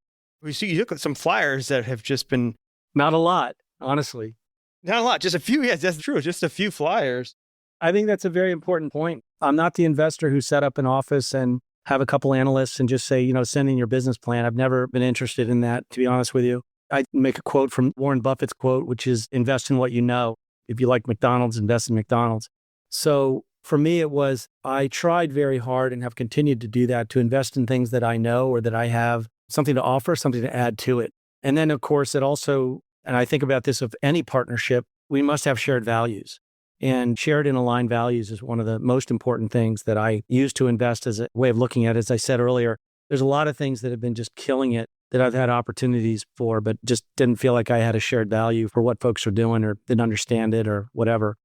We see you look at some flyers that have just been... Not a lot, honestly. Not a lot, just a few. Yes, that's true. Just a few flyers. I think that's a very important point. I'm not the investor who set up an office and have a couple analysts and just say, send in your business plan. I've never been interested in that, to be honest with you. I make a quote from Warren Buffett's quote, which is invest in what you know. If you like McDonald's, invest in McDonald's. So for me, it was, I tried very hard and have continued to do that, to invest in things that I know or that I have something to offer, something to add to it. And then, of course, it also, and I think about this of any partnership, we must have shared values. And shared and aligned values is one of the most important things that I use to invest as a way of looking at it. As I said earlier, there's a lot of things that have been just killing it that I've had opportunities for, but just didn't feel like I had a shared value for what folks are doing or didn't understand it or whatever.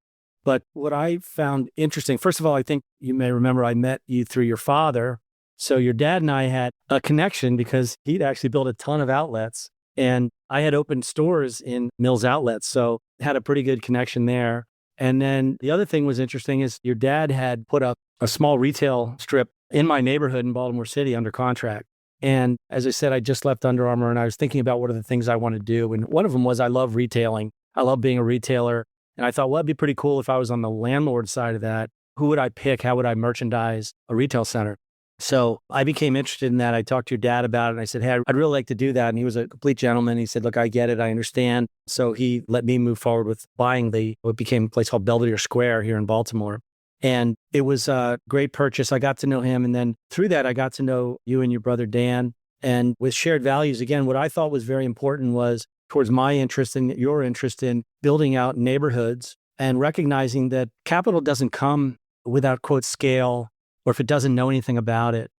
But what I found interesting, first of all, I think you may remember I met you through your father. So your dad and I had a connection because he'd actually built a ton of outlets and I had opened stores in Mills Outlets. So had a pretty good connection there. And then the other thing was interesting is your dad had put up a small retail strip in my neighborhood in Baltimore City under contract. And as I said, I just left Under Armour and I was thinking about what are the things I want to do. And one of them was I love retailing. I love being a retailer. And I thought, well, it'd be pretty cool if I was on the landlord side of that. Who would I pick? How would I merchandise a retail center? So I became interested in that. I talked to your dad about it and I said, hey, I'd really like to do that. And he was a complete gentleman. He said, look, I get it. I understand. So he let me move forward with buying what became a place called Belvedere Square here in Baltimore. And it was a great purchase. I got to know him. And then through that, I got to know you and your brother, Dan. And with shared values, again, what I thought was very important was towards my interest and your interest in building out neighborhoods and recognizing that capital doesn't come without, quote, scale, or if it doesn't know anything about it.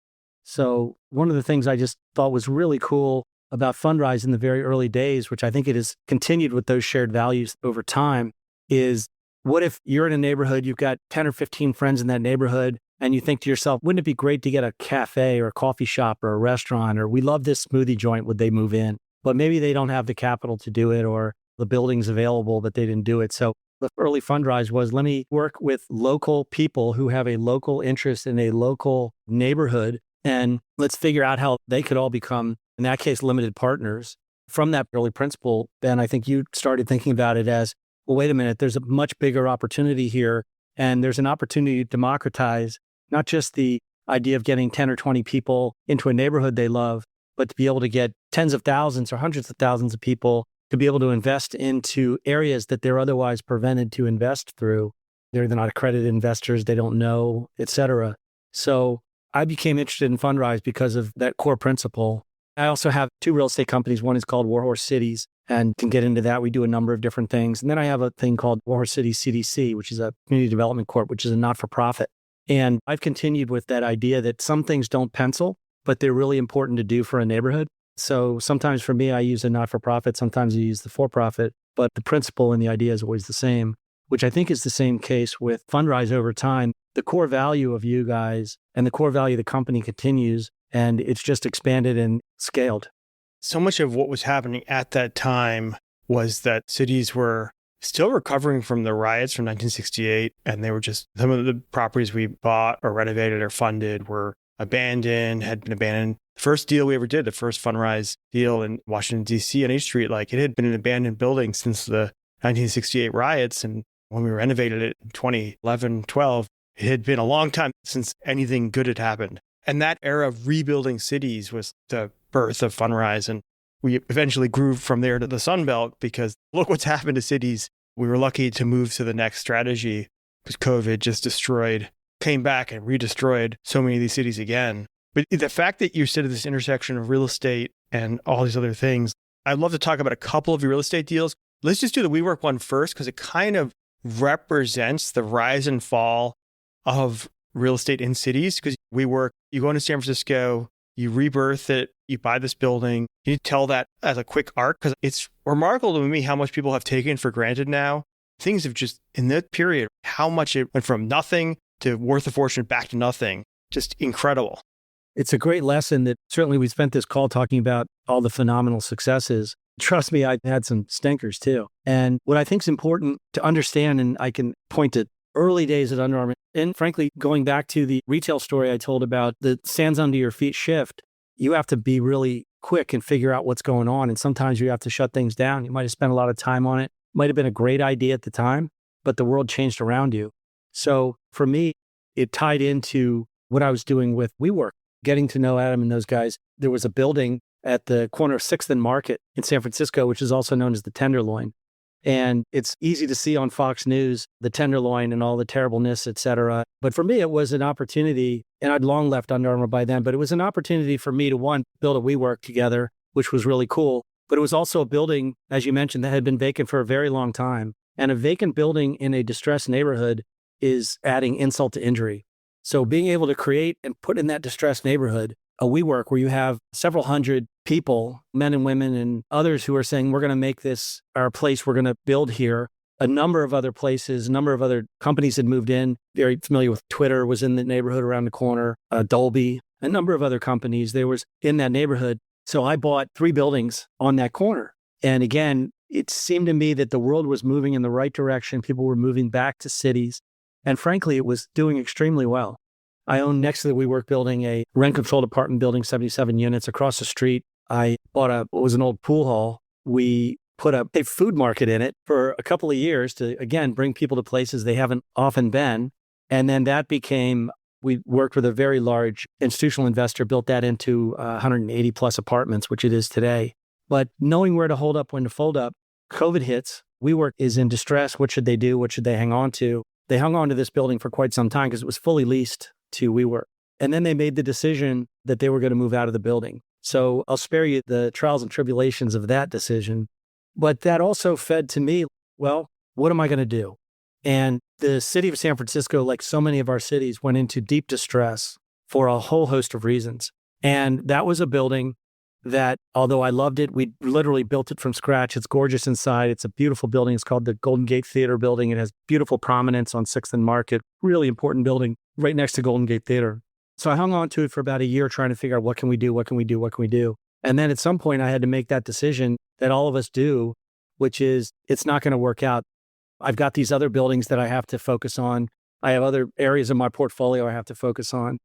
So one of the things I just thought was really cool about Fundrise in the very early days, which I think it has continued with those shared values over time, is what if you're in a neighborhood, you've got 10 or 15 friends in that neighborhood, and you think to yourself, wouldn't it be great to get a cafe or a coffee shop or a restaurant, or we love this smoothie joint, would they move in? But maybe they don't have the capital to do it, or the building's available, but they didn't do it. So the early Fundrise was, let me work with local people who have a local interest in a local neighborhood, and let's figure out how they could all become, in that case, limited partners. From that early principle, Ben, I think you started thinking about it as, well, wait a minute, there's a much bigger opportunity here, and there's an opportunity to democratize not just the idea of getting 10 or 20 people into a neighborhood they love, but to be able to get tens of thousands or hundreds of thousands of people to be able to invest into areas that they're otherwise prevented to invest through. They're not accredited investors, they don't know, et cetera. So I became interested in Fundrise because of that core principle. I also have two real estate companies. One is called Warhorse Cities, and can get into that. We do a number of different things. And then I have a thing called Warhorse Cities CDC, which is a community development corp, which is a not-for-profit. And I've continued with that idea that some things don't pencil, but they're really important to do for a neighborhood. So sometimes for me, I use a not-for-profit, sometimes I use the for-profit, but the principle and the idea is always the same, which I think is the same case with Fundrise over time. The core value of you guys and the core value of the company continues, and it's just expanded and scaled. So much of what was happening at that time was that cities were still recovering from the riots from 1968, and they were just, some of the properties we bought or renovated or funded were abandoned, had been abandoned. The first deal we ever did, the first Fundrise deal in Washington, D.C. on H Street, like it had been an abandoned building since the 1968 riots. And when we renovated it in 2011, 12, It had been a long time since anything good had happened. And that era of rebuilding cities was the birth of Fundrise. And we eventually grew from there to the Sun Belt because look what's happened to cities. We were lucky to move to the next strategy because COVID just came back and redestroyed so many of these cities again. But the fact that you sit at this intersection of real estate and all these other things, I'd love to talk about a couple of your real estate deals. Let's just do the WeWork one first because it kind of represents the rise and fall of real estate in cities. Because WeWork, you go into San Francisco, you rebirth it, you buy this building, you tell that as a quick arc because it's remarkable to me how much people have taken for granted now. Things have just, in that period, how much it went from nothing to worth a fortune back to nothing. Just incredible. It's a great lesson that certainly we spent this call talking about all the phenomenal successes. Trust me, I had some stinkers too. And what I think is important to understand, and I can point to early days at Under Armour, and frankly, going back to the retail story I told about the sands under your feet shift, you have to be really quick and figure out what's going on. And sometimes you have to shut things down. You might have spent a lot of time on it. Might have been a great idea at the time, but the world changed around you. So for me, it tied into what I was doing with WeWork, getting to know Adam and those guys. There was a building at the corner of 6th and Market in San Francisco, which is also known as the Tenderloin. And it's easy to see on Fox News, the Tenderloin and all the terribleness, et cetera. But for me, it was an opportunity, and I'd long left Under Armour by then, but it was an opportunity for me to, one, build a WeWork together, which was really cool. But it was also a building, as you mentioned, that had been vacant for a very long time. And a vacant building in a distressed neighborhood is adding insult to injury. So being able to create and put in that distressed neighborhood a WeWork where you have several hundred people, men and women and others who are saying, we're going to make this our place, we're going to build here. A number of other places, a number of other companies had moved in, very familiar with Twitter was in the neighborhood around the corner, Dolby, a number of other companies, there was in that neighborhood. So I bought 3 buildings on that corner. And again, it seemed to me that the world was moving in the right direction. People were moving back to cities. And frankly, it was doing extremely well. I own next to the WeWork building a rent-controlled apartment building, 77 units across the street. I bought what was an old pool hall. We put a food market in it for a couple of years to, again, bring people to places they haven't often been. And then that became, we worked with a very large institutional investor, built that into 180 plus apartments, which it is today. But knowing where to hold up, when to fold up, COVID hits. WeWork is in distress. What should they do? What should they hang on to? They hung on to this building for quite some time because it was fully leased to WeWork. And then they made the decision that they were going to move out of the building. So I'll spare you the trials and tribulations of that decision. But that also fed to me, well, what am I going to do? And the city of San Francisco, like so many of our cities, went into deep distress for a whole host of reasons. And that was a building that, although I loved it, we literally built it from scratch. It's gorgeous inside. It's a beautiful building. It's called the Golden Gate Theater building. It has beautiful prominence on 6th and Market, really important building right next to Golden Gate Theater. So I hung on to it for about a year trying to figure out what can we do? And then at some point I had to make that decision that all of us do, which is it's not going to work out. I've got these other buildings that I have to focus on. I have other areas of my portfolio I have to focus on.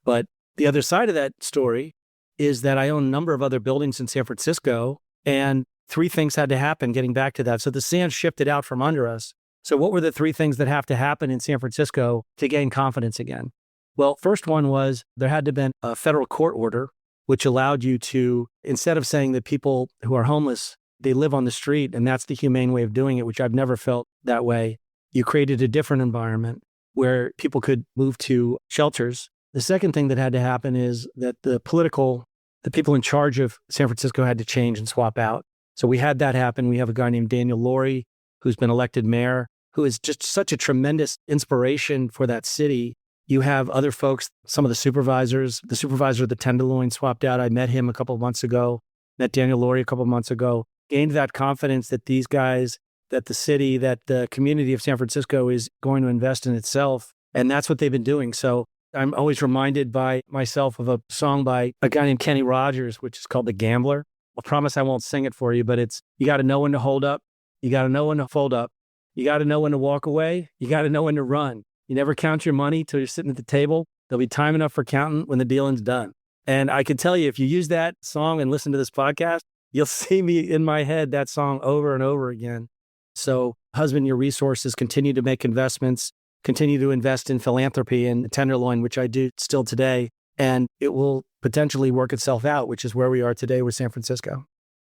But the other side of that story is that I own a number of other buildings in San Francisco, and 3 things had to happen getting back to that. So the sand shifted out from under us. So what were the 3 things that have to happen in San Francisco to gain confidence again? Well, first one was there had to have been a federal court order, which allowed you to, instead of saying that people who are homeless, they live on the street and that's the humane way of doing it, which I've never felt that way. You created a different environment where people could move to shelters. The second thing that had to happen is that the people in charge of San Francisco had to change and swap out. So we had that happen. We have a guy named Daniel Laurie, who's been elected mayor, who is just such a tremendous inspiration for that city. You have other folks, some of the supervisor of the Tenderloin swapped out. I met him a couple of months ago, met Daniel Laurie a couple of months ago, gained that confidence that these guys, that the city, that the community of San Francisco is going to invest in itself. And that's what they've been doing. So I'm always reminded by myself of a song by a guy named Kenny Rogers, which is called The Gambler. I promise I won't sing it for you, but it's, you got to know when to hold up. You got to know when to fold up. You got to know when to walk away. You got to know when to run. You never count your money till you're sitting at the table. There'll be time enough for counting when the dealing's done. And I can tell you, if you use that song and listen to this podcast, you'll see me in my head, that song over and over again. So husband your resources, continue to make investments, continue to invest in philanthropy and Tenderloin, which I do still today. And it will potentially work itself out, which is where we are today with San Francisco.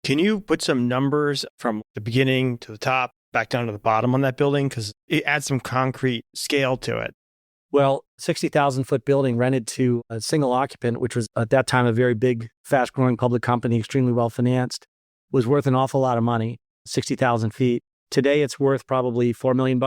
Can you put some numbers from the beginning to the top, back down to the bottom on that building? Because it adds some concrete scale to it. Well, 60,000-foot building rented to a single occupant, which was at that time a very big, fast-growing public company, extremely well-financed, was worth an awful lot of money, 60,000 feet. Today, it's worth probably $4 million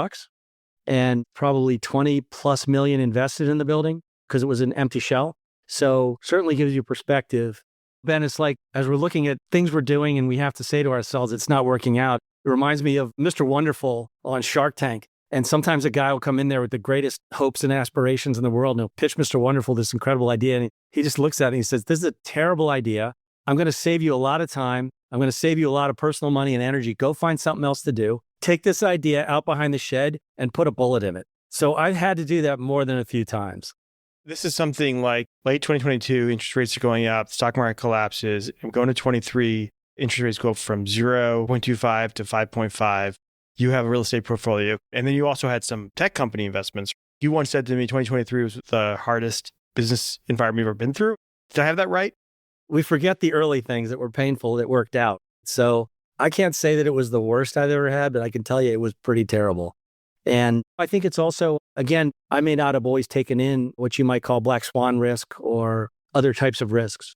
and probably 20 plus million invested in the building because it was an empty shell. So certainly gives you perspective. Ben, it's like, as we're looking at things we're doing and we have to say to ourselves, it's not working out. It reminds me of Mr. Wonderful on Shark Tank. And sometimes a guy will come in there with the greatest hopes and aspirations in the world, and he'll pitch Mr. Wonderful this incredible idea. And he just looks at it and he says, this is a terrible idea. I'm going to save you a lot of time. I'm going to save you a lot of personal money and energy. Go find something else to do. Take this idea out behind the shed and put a bullet in it. So I've had to do that more than a few times. This is something like late 2022, interest rates are going up, the stock market collapses. I'm going to 23, interest rates go from 0.25 to 5.5. You have a real estate portfolio. And then you also had some tech company investments. You once said to me 2023 was the hardest business environment you've ever been through. Did I have that right? We forget the early things that were painful that worked out. So I can't say that it was the worst I've ever had, but I can tell you it was pretty terrible. And I think it's also, again, I may not have always taken in what you might call black swan risk or other types of risks.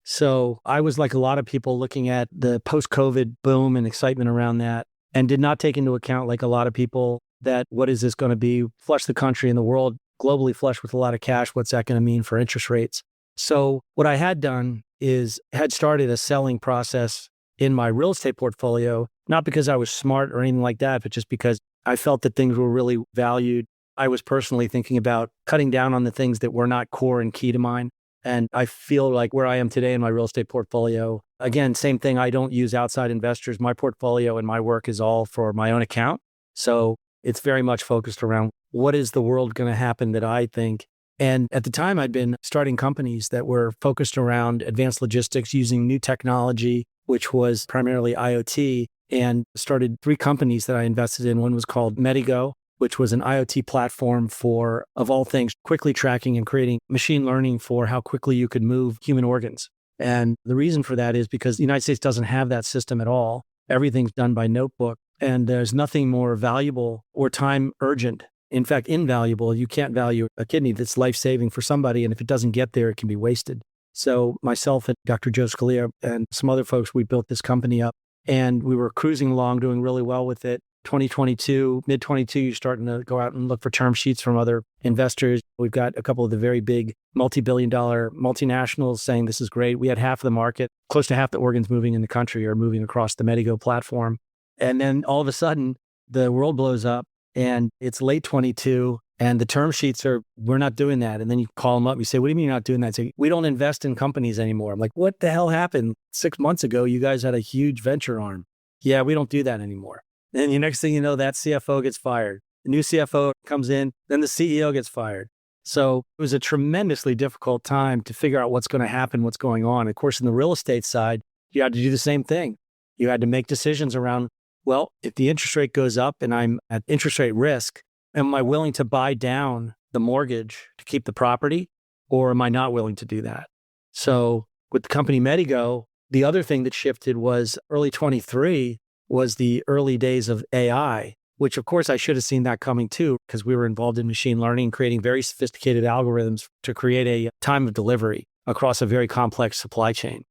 So I was like a lot of people looking at the post-COVID boom and excitement around that, and did not take into account, like a lot of people, that what is this going to be? Flush the country and the world globally flush with a lot of cash. What's that going to mean for interest rates? So what I had done is had started a selling process in my real estate portfolio, not because I was smart or anything like that, but just because I felt that things were really valued. I was personally thinking about cutting down on the things that were not core and key to mine. And I feel like where I am today in my real estate portfolio, again, same thing. I don't use outside investors. My portfolio and my work is all for my own account. So it's very much focused around what is the world going to happen that I think. And at the time, I'd been starting companies that were focused around advanced logistics using new technology, which was primarily IoT, and started 3 companies that I invested in. One was called Medigo, which was an IoT platform for, of all things, quickly tracking and creating machine learning for how quickly you could move human organs. And the reason for that is because the United States doesn't have that system at all. Everything's done by notebook, and there's nothing more valuable or time urgent. In fact, invaluable. You can't value a kidney that's life-saving for somebody, and if it doesn't get there, it can be wasted. So myself and Dr. Joe Scalia and some other folks, we built this company up, and we were cruising along, doing really well with it. 2022, mid-22, you're starting to go out and look for term sheets from other investors. We've got a couple of the very big multi-billion-dollar multinationals saying this is great. We had half of the market, close to half the organs moving in the country are moving across the Medigo platform. And then all of a sudden, the world blows up, and it's late 22, and the term sheets are, we're not doing that. And then you call them up, you say, what do you mean you're not doing that? Say, we don't invest in companies anymore. I'm like, what the hell happened? 6 months ago, you guys had a huge venture arm. Yeah, we don't do that anymore. And the next thing you know, that CFO gets fired. The new CFO comes in, then the CEO gets fired. So it was a tremendously difficult time to figure out what's going to happen, what's going on. Of course, in the real estate side, you had to do the same thing. You had to make decisions around, well, if the interest rate goes up and I'm at interest rate risk, am I willing to buy down the mortgage to keep the property, or am I not willing to do that? So with the company Medigo, the other thing that shifted was early 23 was the early days of AI, which of course I should have seen that coming too, because we were involved in machine learning, creating very sophisticated algorithms to create a time of delivery across a very complex supply chain.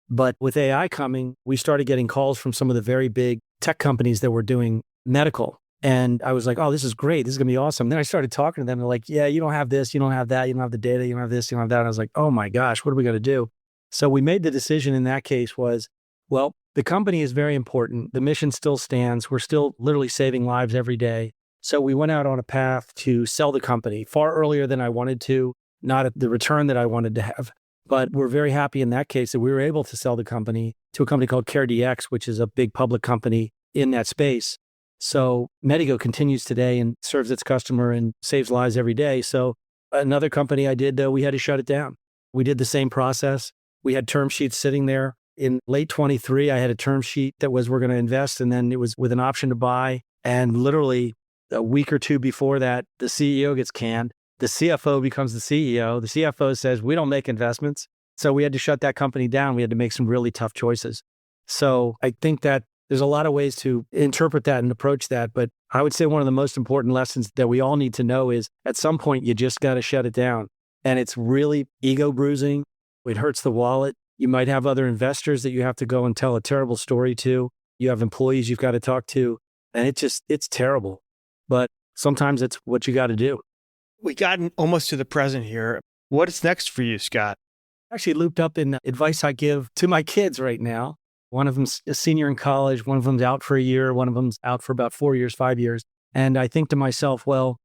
But with AI coming, we started getting calls from some of the very big tech companies that were doing medical. And I was like, oh, this is great. This is going to be awesome. Then I started talking to them. They're like, yeah, you don't have this, you don't have that, you don't have the data, you don't have this, you don't have that. And I was like, oh my gosh, what are we going to do? So we made the decision in that case was, well, the company is very important. The mission still stands. We're still literally saving lives every day. So we went out on a path to sell the company far earlier than I wanted to, not at the return that I wanted to have. But we're very happy in that case that we were able to sell the company to a company called CareDx, which is a big public company in that space. So Medigo continues today and serves its customer and saves lives every day. So another company I did, we had to shut it down. We did the same process. We had term sheets sitting there. In late 23, I had a term sheet that was we're going to invest, and then it was with an option to buy. And literally a week or two before that, the CEO gets canned. The CFO becomes the CEO. The CFO says, we don't make investments. So we had to shut that company down. We had to make some really tough choices. So I think that there's a lot of ways to interpret that and approach that. But I would say one of the most important lessons that we all need to know is at some point, you just got to shut it down. And it's really ego bruising. It hurts the wallet. You might have other investors that you have to go and tell a terrible story to. You have employees you've got to talk to. And it's terrible. But sometimes it's what you got to do. We got almost to the present here. What's next for you, Scott? Actually looped up in the advice I give to my kids right now. One of them's a senior in college. One of them's out for a year. One of them's out for about 4 years, 5 years. And I think to myself, well,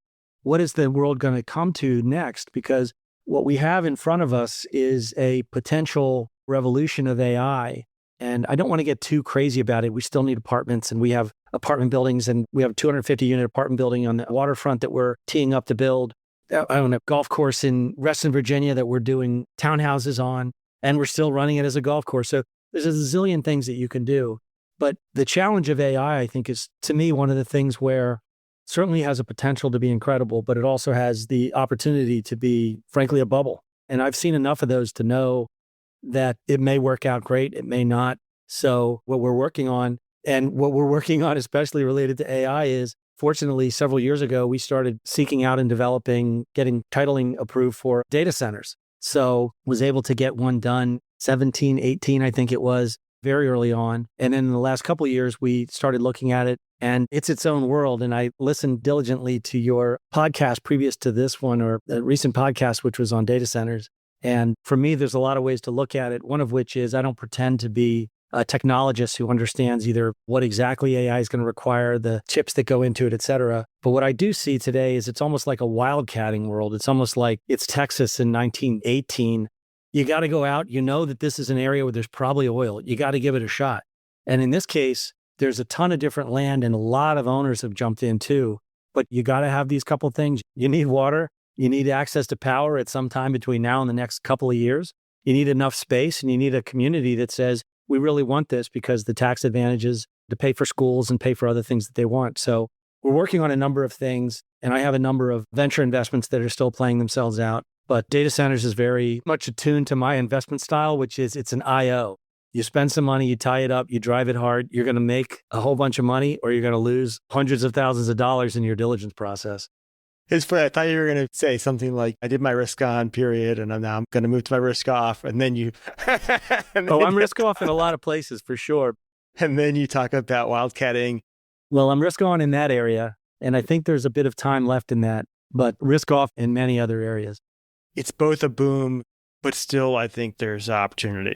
what is the world going to come to next? Because what we have in front of us is a potential revolution of AI. And I don't want to get too crazy about it. We still need apartments, and we have apartment buildings, and we have a 250-unit apartment building on the waterfront that we're teeing up to build. I don't know, golf course in Reston, Virginia that we're doing townhouses on, and we're still running it as a golf course. So there's a zillion things that you can do. But the challenge of AI, I think, is, to me, one of the things where certainly has a potential to be incredible, but it also has the opportunity to be, frankly, a bubble. And I've seen enough of those to know that it may work out great, it may not. So what we're working on, especially related to AI, is fortunately, several years ago, we started seeking out and developing, getting titling approved for data centers. So was able to get one done 17, 18, I think it was, very early on. And then in the last couple of years, we started looking at it, and it's its own world. And I listened diligently to your podcast previous to this one, or a recent podcast, which was on data centers. And for me, there's a lot of ways to look at it. One of which is I don't pretend to be a technologist who understands either what exactly AI is going to require, the chips that go into it, et cetera. But what I do see today is it's almost like a wildcatting world. It's almost like it's Texas in 1918. You got to go out. You know that this is an area where there's probably oil. You got to give it a shot. And in this case, there's a ton of different land, and a lot of owners have jumped in too. But you got to have these couple things. You need water. You need access to power at some time between now and the next couple of years. You need enough space, and you need a community that says, we really want this because the tax advantages to pay for schools and pay for other things that they want. So we're working on a number of things, and I have a number of venture investments that are still playing themselves out. But data centers is very much attuned to my investment style, which is it's an IO. You spend some money, you tie it up, you drive it hard, you're going to make a whole bunch of money, or you're going to lose hundreds of thousands of dollars in your diligence process. It's funny. I thought you were going to say something like, I did my risk on period, and I'm now going to move to my risk off. And then you... I'm risk off in a lot of places for sure. And then you talk about wildcatting. Well, I'm risk on in that area. And I think there's a bit of time left in that, but risk off in many other areas. It's both a boom, but still, I think there's opportunity.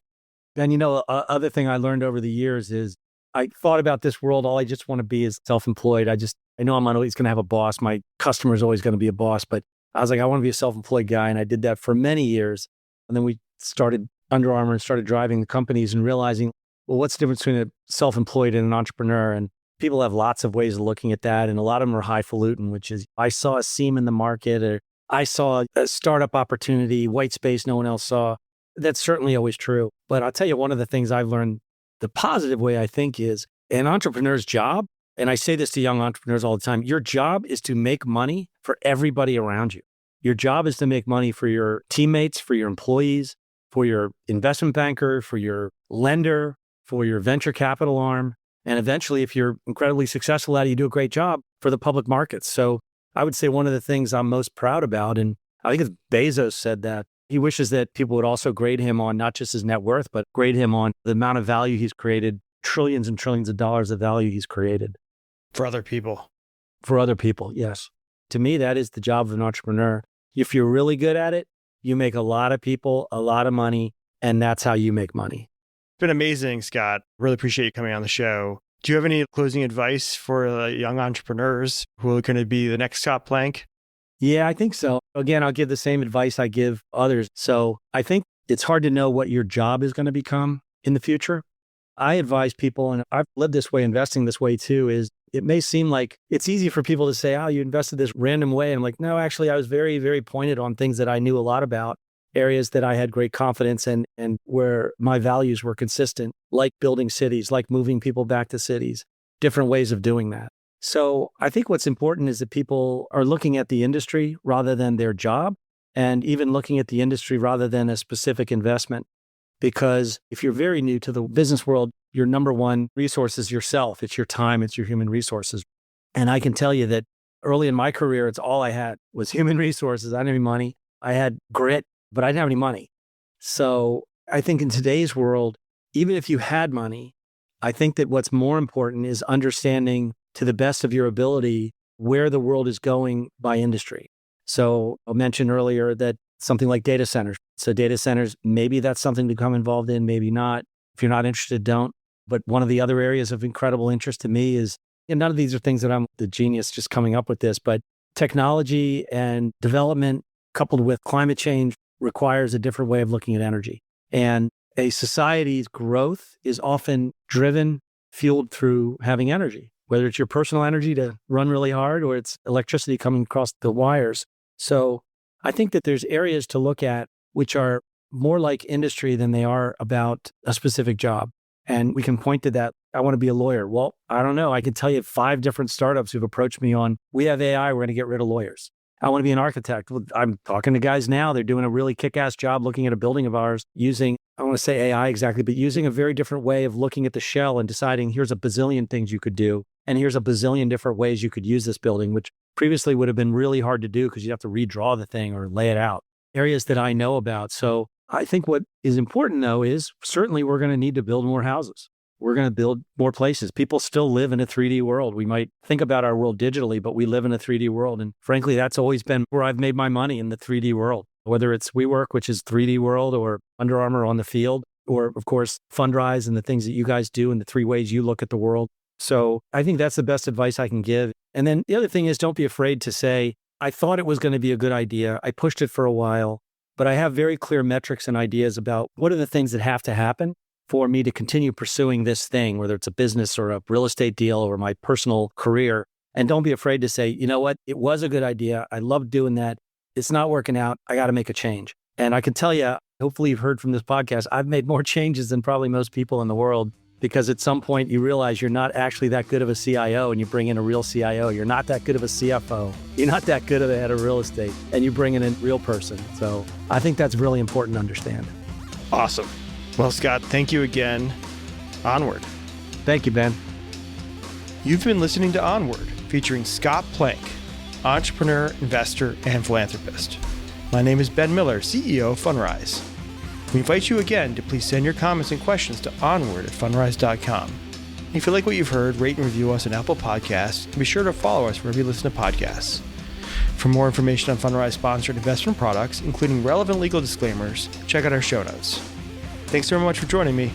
And other thing I learned over the years is I thought about this world, all I just want to be is self-employed. I know I'm not always going to have a boss. My customer is always going to be a boss, but I was like, I want to be a self-employed guy. And I did that for many years. And then we started Under Armour and started driving the companies and realizing, well, what's the difference between a self-employed and an entrepreneur? And people have lots of ways of looking at that. And a lot of them are highfalutin, which is, I saw a seam in the market, or I saw a startup opportunity, white space no one else saw. That's certainly always true. But I'll tell you, one of the things I've learned the positive way, I think, is an entrepreneur's job. And I say this to young entrepreneurs all the time. Your job is to make money for everybody around you. Your job is to make money for your teammates, for your employees, for your investment banker, for your lender, for your venture capital arm. And eventually, if you're incredibly successful at it, you do a great job for the public markets. So I would say one of the things I'm most proud about, and I think it's Bezos said that, he wishes that people would also grade him on not just his net worth, but grade him on the amount of value he's created, trillions and trillions of dollars of value he's created. For other people. For other people, yes. To me, that is the job of an entrepreneur. If you're really good at it, you make a lot of people a lot of money, and that's how you make money. It's been amazing, Scott. Really appreciate you coming on the show. Do you have any closing advice for young entrepreneurs who are going to be the next Scott Plank? Yeah, I think so. Again, I'll give the same advice I give others. So I think it's hard to know what your job is going to become in the future. I advise people, and I've lived this way, investing this way too, is it may seem like it's easy for people to say, oh, you invested this random way. And I'm like, no, actually, I was very, very pointed on things that I knew a lot about, areas that I had great confidence in, and where my values were consistent, like building cities, like moving people back to cities, different ways of doing that. So I think what's important is that people are looking at the industry rather than their job, and even looking at the industry rather than a specific investment. Because if you're very new to the business world, your number one resource is yourself. It's your time, it's your human resources. And I can tell you that early in my career, it's all I had was human resources. I didn't have any money. I had grit, but I didn't have any money. So I think in today's world, even if you had money, I think that what's more important is understanding to the best of your ability where the world is going by industry. So I mentioned earlier that something like data centers. So data centers, maybe that's something to become involved in, maybe not. If you're not interested, don't. But one of the other areas of incredible interest to me is, and none of these are things that I'm the genius just coming up with this, but technology and development coupled with climate change requires a different way of looking at energy. And a society's growth is often driven, fueled through having energy, whether it's your personal energy to run really hard or it's electricity coming across the wires. So I think that there's areas to look at which are more like industry than they are about a specific job. And we can point to that. I want to be a lawyer. Well, I don't know. I can tell you 5 different startups who've approached me on, we have AI, we're going to get rid of lawyers. I want to be an architect. Well, I'm talking to guys now. They're doing a really kick-ass job looking at a building of ours using, I don't want to say AI exactly, but using a very different way of looking at the shell and deciding here's a bazillion things you could do. And here's a bazillion different ways you could use this building, which previously would have been really hard to do because you'd have to redraw the thing or lay it out. Areas that I know about. So I think what is important though is certainly we're going to need to build more houses. We're going to build more places. People still live in a 3D world. We might think about our world digitally, but we live in a 3D world. And frankly, that's always been where I've made my money, in the 3D world, whether it's WeWork, which is 3D world, or Under Armour on the field, or of course, Fundrise and the things that you guys do and the 3 ways you look at the world. So I think that's the best advice I can give. And then the other thing is, don't be afraid to say, I thought it was going to be a good idea. I pushed it for a while, but I have very clear metrics and ideas about what are the things that have to happen for me to continue pursuing this thing, whether it's a business or a real estate deal or my personal career. And don't be afraid to say, you know what, it was a good idea. I loved doing that. It's not working out. I got to make a change. And I can tell you, hopefully you've heard from this podcast, I've made more changes than probably most people in the world, because at some point you realize you're not actually that good of a CIO and you bring in a real CIO. You're not that good of a CFO. You're not that good of a head of real estate, and you bring in a real person. So I think that's really important to understand. Awesome. Well, Scott, thank you again. Onward. Thank you, Ben. You've been listening to Onward, featuring Scott Plank, entrepreneur, investor, and philanthropist. My name is Ben Miller, CEO of Fundrise. We invite you again to please send your comments and questions to onward@fundrise.com. If you like what you've heard, rate and review us on Apple Podcasts, and be sure to follow us wherever you listen to podcasts. For more information on Fundrise sponsored investment products, including relevant legal disclaimers, check out our show notes. Thanks so much for joining me.